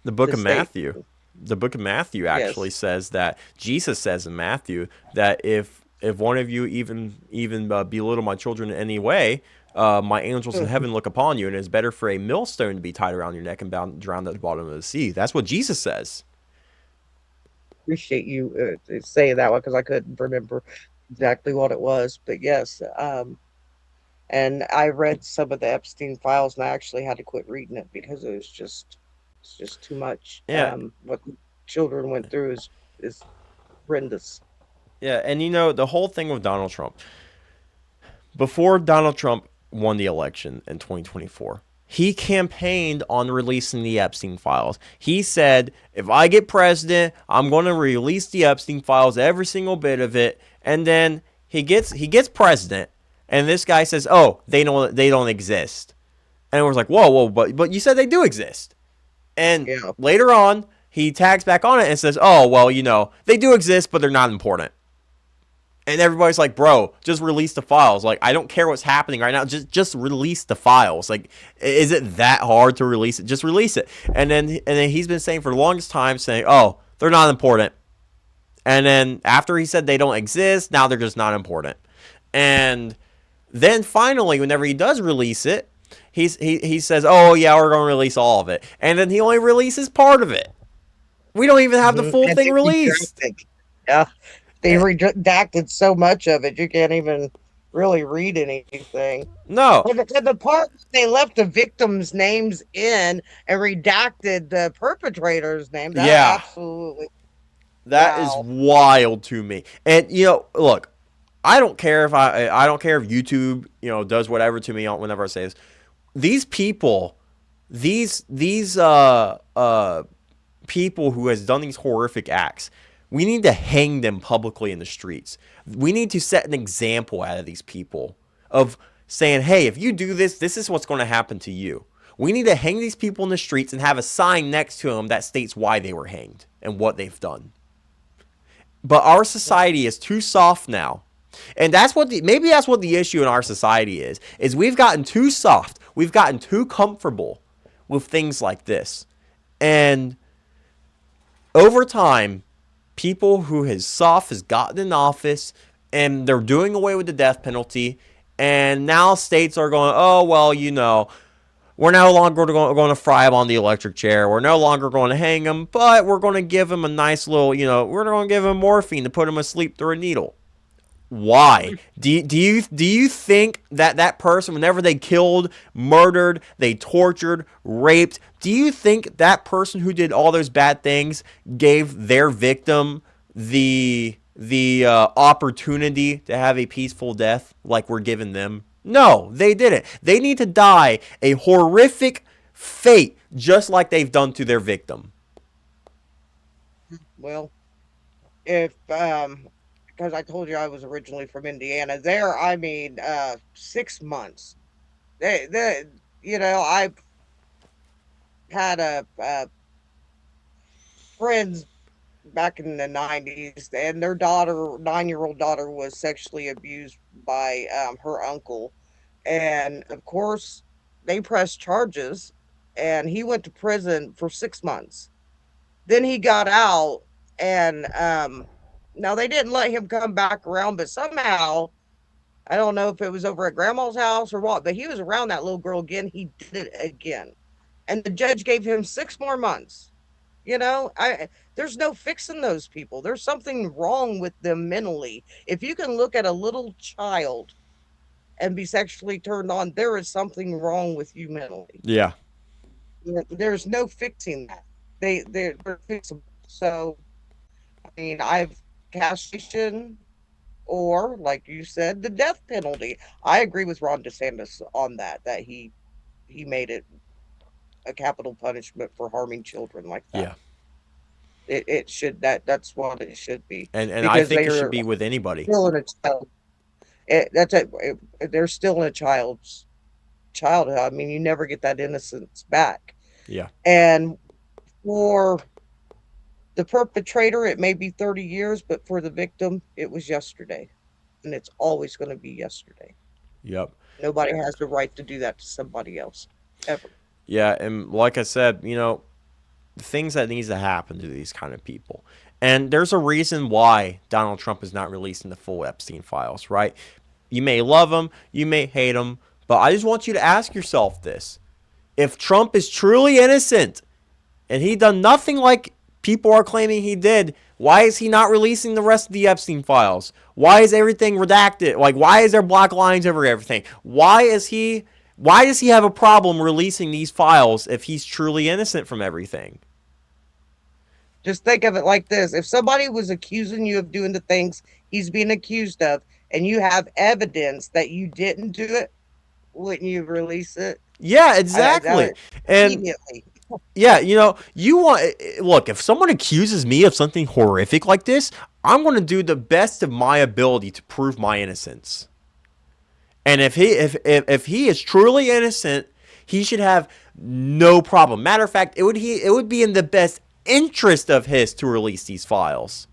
Speaker 1: The book
Speaker 2: The
Speaker 1: of
Speaker 2: state,
Speaker 1: Matthew. The book of Matthew actually
Speaker 2: yes.
Speaker 1: says that Jesus says in Matthew that if one of you even belittle my children in any way, my angels in heaven look upon you, and it is better for a millstone to be tied around your neck and bound drowned at the bottom of the sea. That's what Jesus says.
Speaker 2: Appreciate you saying that one, because I couldn't remember exactly what it was. But yes, and I read some of the Epstein files, and I actually had to quit reading it because it's just too much.
Speaker 1: Yeah,
Speaker 2: What the children went through is horrendous.
Speaker 1: yeah, and the whole thing with Donald Trump. Before Donald Trump won the election in 2024, he campaigned on releasing the Epstein files. He said, if I get president, I'm going to release the Epstein files, every single bit of it. And then he gets president, and this guy says, "Oh, they don't exist." And it was like, "Whoa, whoa, but you said they do exist." And
Speaker 2: Yeah.
Speaker 1: later on, he tags back on it and says, "Oh, well, they do exist, but they're not important." And everybody's like, "Bro, just release the files. Like, I don't care what's happening right now. Just release the files. Like, is it that hard to release it? Just release it." And then he's been saying for the longest time, saying, "Oh, they're not important." And then after he said they don't exist, now they're just not important. And then finally, whenever he does release it, he says, "Oh yeah, we're gonna release all of it," and then he only releases part of it. We don't even have the full
Speaker 2: And
Speaker 1: thing
Speaker 2: they
Speaker 1: released.
Speaker 2: redacted. Yeah. They
Speaker 1: Eh,
Speaker 2: redacted so much of it, you can't even really read anything.
Speaker 1: No,
Speaker 2: And the part they left the victims' names in and redacted the perpetrator's name, that
Speaker 1: yeah,
Speaker 2: absolutely,
Speaker 1: that is
Speaker 2: wow.
Speaker 1: wild to me. And look, I don't care if YouTube does whatever to me whenever I say this. These people, these people who has done these horrific acts, we need to hang them publicly in the streets. We need to set an example out of these people of saying, "Hey, if you do this, this is what's going to happen to you." We need to hang these people in the streets and have a sign next to them that states why they were hanged and what they've done. But our society is too soft now. And maybe that's what the issue in our society is we've gotten too soft. We've gotten too comfortable with things like this. And over time, people who has soft has gotten in office and they're doing away with the death penalty, and now states are going, "Oh well, we're no longer going to fry him on the electric chair. We're no longer going to hang him, but we're going to give him a nice little, we're going to give him morphine to put him asleep through a needle." Why? Do you think that person, whenever they killed, murdered, they tortured, raped, do you think that person who did all those bad things gave their victim the opportunity to have a peaceful death like we're giving them? No, they didn't. They need to die a horrific fate, just like they've done to their victim.
Speaker 2: Well, if because I told you I was originally from Indiana, there I mean 6 months. I had a friends back in the 90s, and their daughter, 9-year-old daughter, was sexually abused by her uncle. And of course, they pressed charges, and he went to prison for 6 months. Then he got out, and now they didn't let him come back around, but somehow, I don't know if it was over at grandma's house or what, but he was around that little girl again. He did it again. And the judge gave him 6 more months. There's no fixing those people. There's something wrong with them mentally. If you can look at a little child and be sexually turned on, there is something wrong with you mentally.
Speaker 1: Yeah.
Speaker 2: There's no fixing that. They're fixable. So I mean, I've castration or, like you said, the death penalty. I agree with Ron DeSantis on that. That he made it a capital punishment for harming children like that.
Speaker 1: Yeah.
Speaker 2: It should that's what it should be,
Speaker 1: And I
Speaker 2: because
Speaker 1: think
Speaker 2: they
Speaker 1: it should
Speaker 2: are
Speaker 1: be with anybody.
Speaker 2: still in a child. They're still in a child's childhood. I mean, you never get that innocence back.
Speaker 1: Yeah.
Speaker 2: And for the perpetrator, it may be 30 years, but for the victim, it was yesterday, and it's always going to be yesterday.
Speaker 1: Yep.
Speaker 2: Nobody has the right to do that to somebody else, ever.
Speaker 1: Yeah, and like I said, things that needs to happen to these kind of people. And there's a reason why Donald Trump is not releasing the full Epstein files, right? You may love him, you may hate him, but I just want you to ask yourself this. If Trump is truly innocent and he done nothing like people are claiming he did, why is he not releasing the rest of the Epstein files? Why is everything redacted? Like, why is there black lines over everything? Why does he have a problem releasing these files if he's truly innocent from everything?
Speaker 2: Just think of it like this: if somebody was accusing you of doing the things he's being accused of, and you have evidence that you didn't do it, Wouldn't you release it?
Speaker 1: Yeah,
Speaker 2: I
Speaker 1: exactly. And
Speaker 2: immediately.
Speaker 1: yeah, you want look, if someone accuses me of something horrific like this, I'm going to do the best of my ability to prove my innocence. And if he is truly innocent, he should have no problem. Matter of fact, it would be in the best interest of his to release these files.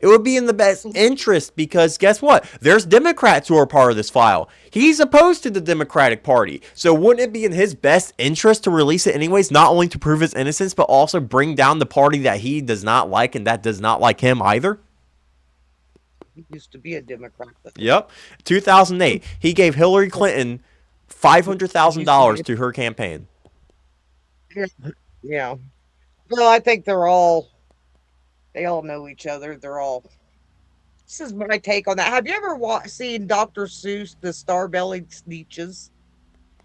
Speaker 1: It would be in the best interest because guess what? There's Democrats who are part of this file. He's opposed to the Democratic Party. So wouldn't it be in his best interest to release it anyways, not only to prove his innocence, but also bring down the party that he does not like and that does not like him either?
Speaker 2: He used to be a Democrat, though.
Speaker 1: Yep. 2008, he gave Hillary Clinton
Speaker 2: Did you see
Speaker 1: $500,000
Speaker 2: it?
Speaker 1: to her campaign.
Speaker 2: Yeah. Yeah. Well, I think they all know each other. This is my take on that. Have you ever seen Dr. Seuss, the Star-Bellied Sneetches?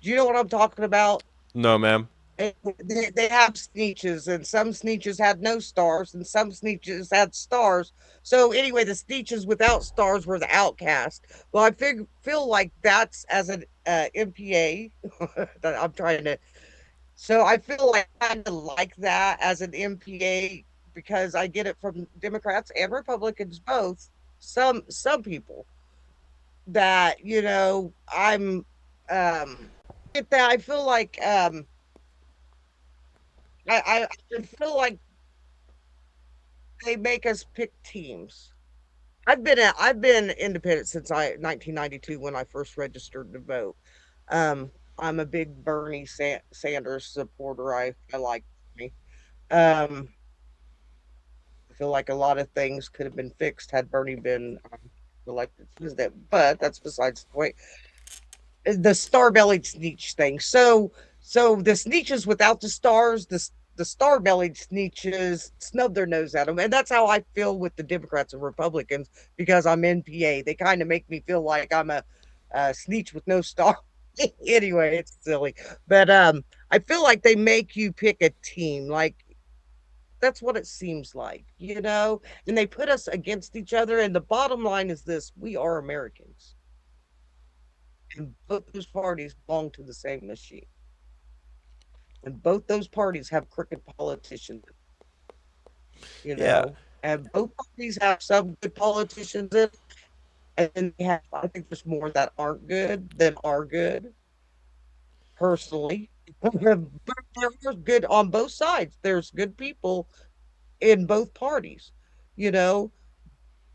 Speaker 2: Do you know what I'm talking about?
Speaker 1: No, ma'am.
Speaker 2: They have Sneetches, and some Sneetches had no stars, and some Sneetches had stars. So anyway, the Sneetches without stars were the outcast. Well, feel like that's as an MPA. That I'm trying to. So I feel like I kind of like that as an MPA because I get it from Democrats and Republicans both. Some people that I'm get that. I feel like I feel like they make us pick teams. I've been independent since I 1992 when I first registered to vote. I'm a big Bernie Sanders supporter. I like me. I feel like a lot of things could have been fixed had Bernie been elected president, but that's besides the point. The star-bellied sneetch thing. So the sneetches without the stars, the star-bellied sneetches snub their nose at them, and that's how I feel with the Democrats and Republicans because I'm NPA. They kind of make me feel like I'm a sneetch with no star. Anyway, it's silly, but I feel like they make you pick a team. Like that's what it seems like, and they put us against each other. And the bottom line is this: we are Americans, and both those parties belong to the same machine. And both those parties have crooked politicians,
Speaker 1: Yeah.
Speaker 2: and both parties have some good politicians in, and I think there's more that aren't good than are good, personally. But there's good on both sides. There's good people in both parties, you know,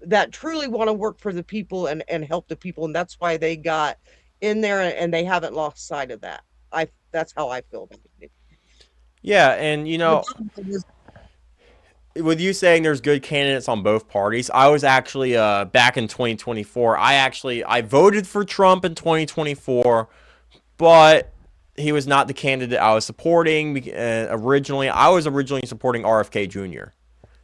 Speaker 2: that truly want to work for the people and help the people. And that's why they got in there and they haven't lost sight of that. That's how I feel about it.
Speaker 1: Yeah, and
Speaker 2: The bottom line is,
Speaker 1: with you saying there's good candidates on both parties, I was actually back in 2024. I voted for Trump in 2024, but he was not the candidate I was supporting originally. I was originally supporting RFK Jr.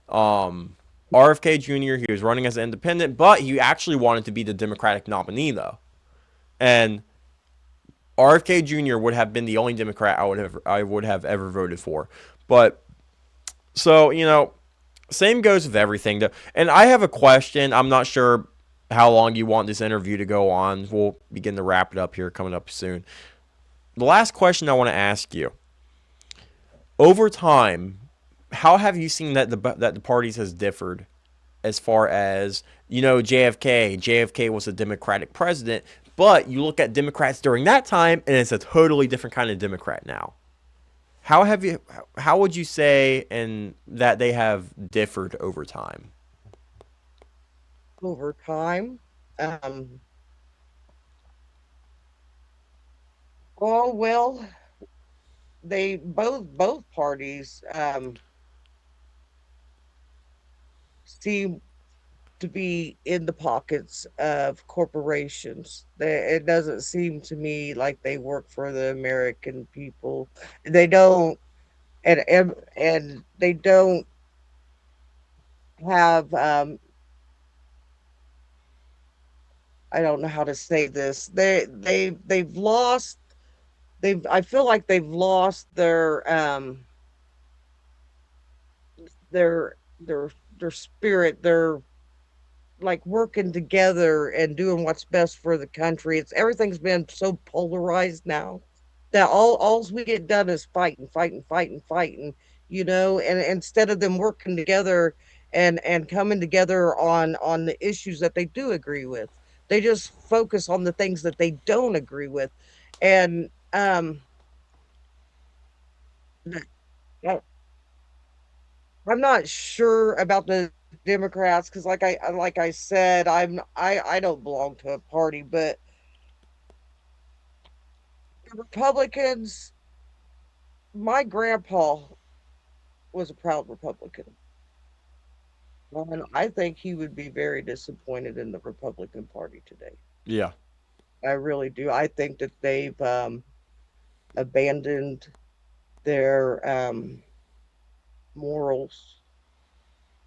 Speaker 1: RFK Jr. He was running as an independent, but he actually wanted to be the Democratic nominee though, and RFK Jr. would have been the only Democrat I would have ever voted for. But so same goes with everything. And I have a question. I'm not sure how long you want this interview to go on. We'll begin to wrap it up here coming up soon. The last question I want to ask you. Over time, how have you seen that the parties has differed as far as, JFK was a Democratic president, but you look at Democrats during that time and it's a totally different kind of Democrat now. How would you say and that they have differed over time?
Speaker 2: over time. Um, oh well, they both parties seem to be in the pockets of corporations. It doesn't seem to me like they work for the American people. They don't, and they don't have. I don't know how to say this. They've lost. They've. I feel like they've lost their their spirit, their like working together and doing what's best for the country. It's everything's been so polarized now that alls we get done is fighting, fighting, fighting, fighting, you know, and instead of them working together and coming together on the issues that they do agree with, they just focus on the things that they don't agree with. And I'm not sure about the Democrats because, like I said, I don't belong to a party, but the Republicans. My grandpa was a proud Republican, and I think he would be very disappointed in the Republican Party today.
Speaker 1: Yeah.
Speaker 2: I really do. I think that they've abandoned their morals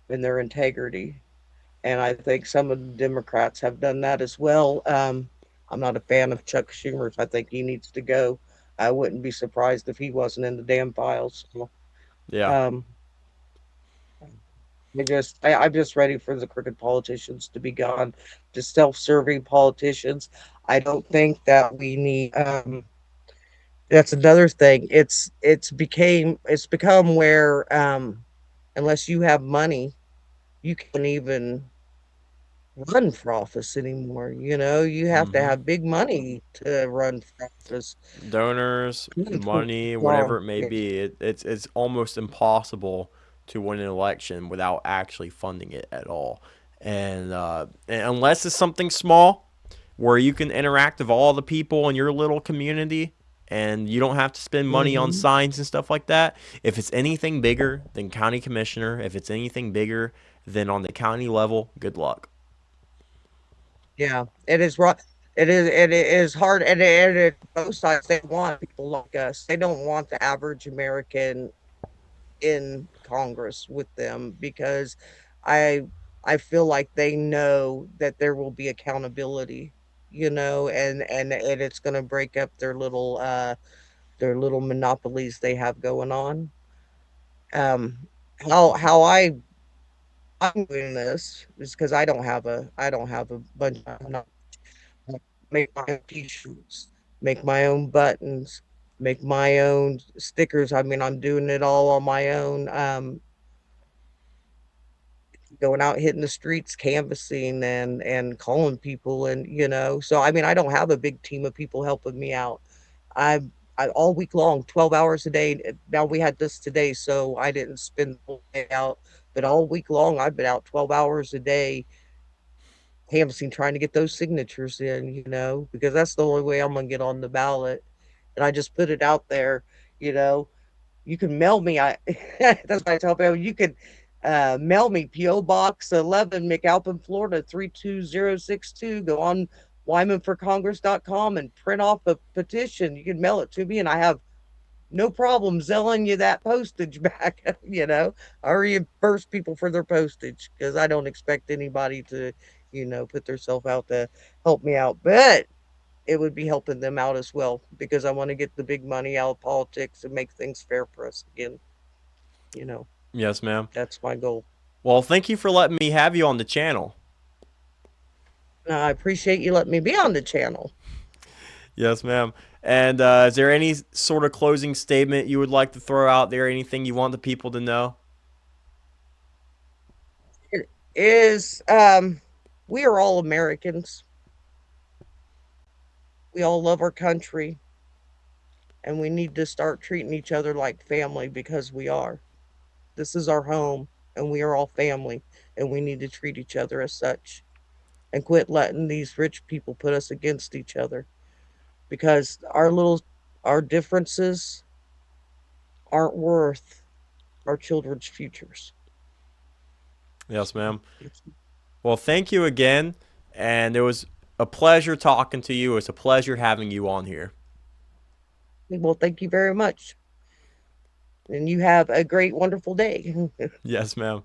Speaker 2: and their integrity. And I think some of the Democrats have done that as well. I'm not a fan of Chuck Schumer's. I think he needs to go. I wouldn't be surprised if he wasn't in the damn files. So,
Speaker 1: Yeah.
Speaker 2: um, I'm just ready for the crooked politicians to be gone, the self-serving politicians. I don't think that we need. That's another thing. It's become where unless you have money, you can't even run for office anymore. You know, you have to
Speaker 1: Mm-hmm.
Speaker 2: have big money to run for office.
Speaker 1: Donors, money, whatever
Speaker 2: Gone.
Speaker 1: it may
Speaker 2: Yeah.
Speaker 1: be, it's almost impossible to win an election without actually funding it at all. And unless it's something small where you can interact with all the people in your little community and you don't have to spend money on
Speaker 2: Hmm.
Speaker 1: signs and stuff like that. If it's anything bigger than county commissioner, if it's anything bigger than on the county level, good luck.
Speaker 2: Yeah, it is right. It is hard, and both sides they want people like us. They don't want the average American in Congress with them because I I feel like they know that there will be accountability, you know, and it's going to break up their little monopolies they have going on. Um, how I'm doing this is because I don't have a bunch of make my own t-shirts, make my own buttons, make my own stickers. I mean, I'm doing it all on my own. Going out hitting the streets canvassing and calling people, and you know, so I mean I don't have a big team of people helping me out. I all week long, 12 hours a day. Now we had this today, so I didn't spend the whole day out, but all week long I've been out 12 hours a day canvassing, trying to get those signatures in, you know, because that's the only way I'm gonna get on the ballot. And I just put it out there, you know, you can mail me. I that's what I tell people. You can mail me PO Box 11, McAlpin, Florida 32062. Go on wymanforcongress.com and print off a petition. You can mail it to me, and I have no problem selling you that postage back. You know, I reimburse people for their postage because I don't expect anybody to, you know, put themselves out to help me out. But it would be helping them out as well because I want to get the big money out of politics and make things fair for us again. You know,
Speaker 1: Yes, ma'am.
Speaker 2: that's my goal.
Speaker 1: Well, thank you for letting me have you on the channel.
Speaker 2: I appreciate you letting me be on the channel.
Speaker 1: Yes, ma'am. And is there any sort of closing statement you would like to throw out there? Anything you want the people to know?
Speaker 2: It is we are all Americans. We all love our country and we need to start treating each other like family because we are. This is our home and we are all family and we need to treat each other as such and quit letting these rich people put us against each other because our differences aren't worth our children's futures.
Speaker 1: Yes,
Speaker 2: So,
Speaker 1: ma'am. Well, thank you again. And it was a pleasure talking to you. It was a pleasure having you on here.
Speaker 2: well, thank you very much. And you have a great, wonderful day.
Speaker 1: Yes, ma'am.